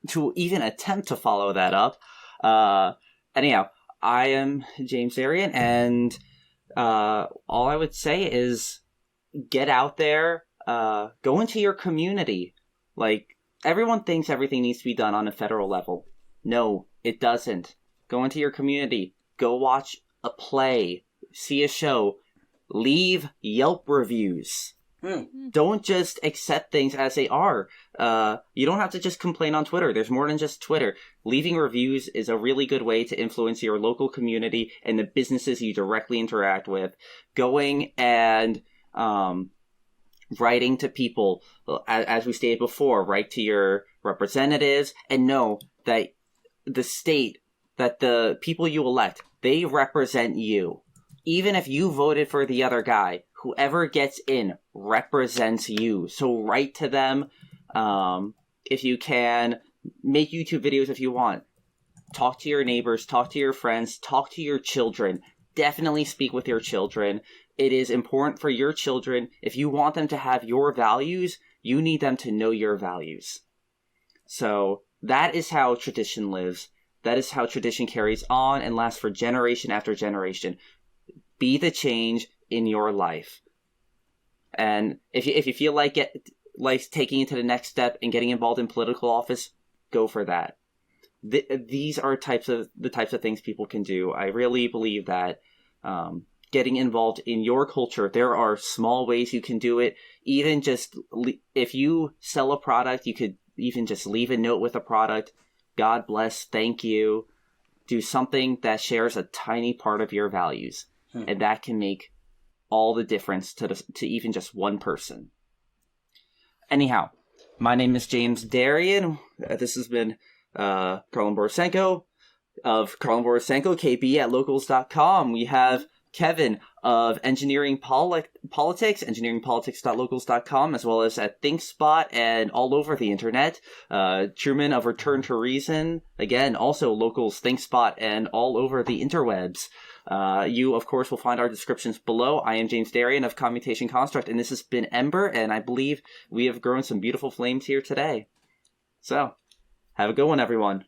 to even attempt to follow that up, anyhow, I am James Arian, and all I would say is get out there, go into your community. Like, everyone thinks everything needs to be done on a federal level. No, it doesn't. Go into your community. Go watch a play. See a show. Leave Yelp reviews. Don't just accept things as they are. You don't have to just complain on Twitter. There's more than just Twitter. Leaving reviews is a really good way to influence your local community and the businesses you directly interact with. Going and writing to people, as we stated before, write to your representatives and know that the state that the people you elect, they represent you. Even if you voted for the other guy, whoever gets in represents you. So write to them if you can. Make YouTube videos if you want. Talk to your neighbors, talk to your friends, talk to your children. Definitely speak with your children. It is important for your children. If you want them to have your values, you need them to know your values. So that is how tradition lives. That is how tradition carries on and lasts for generation after generation. Be the change in your life. And if you feel like life's taking it to the next step and getting involved in political office, go for that. These are the types of things people can do. I really believe that getting involved in your culture, there are small ways you can do it. Even just if you sell a product, you could even just leave a note with a product. God bless, thank you. Do something that shares a tiny part of your values. And that can make all the difference to even just one person. Anyhow, my name is James Darian. This has been Karlyn Borysenko of Karlyn Borysenko, KB at locals.com. We have Kevin of Engineering Politics, engineeringpolitics.locals.com, as well as at ThinkSpot and all over the internet. Truman of Return to Reason, again, also Locals, ThinkSpot, and all over the interwebs. You, of course, will find our descriptions below. I am James Darian of Commutation Construct, and this has been Ember, and I believe we have grown some beautiful flames here today. So, have a good one, everyone.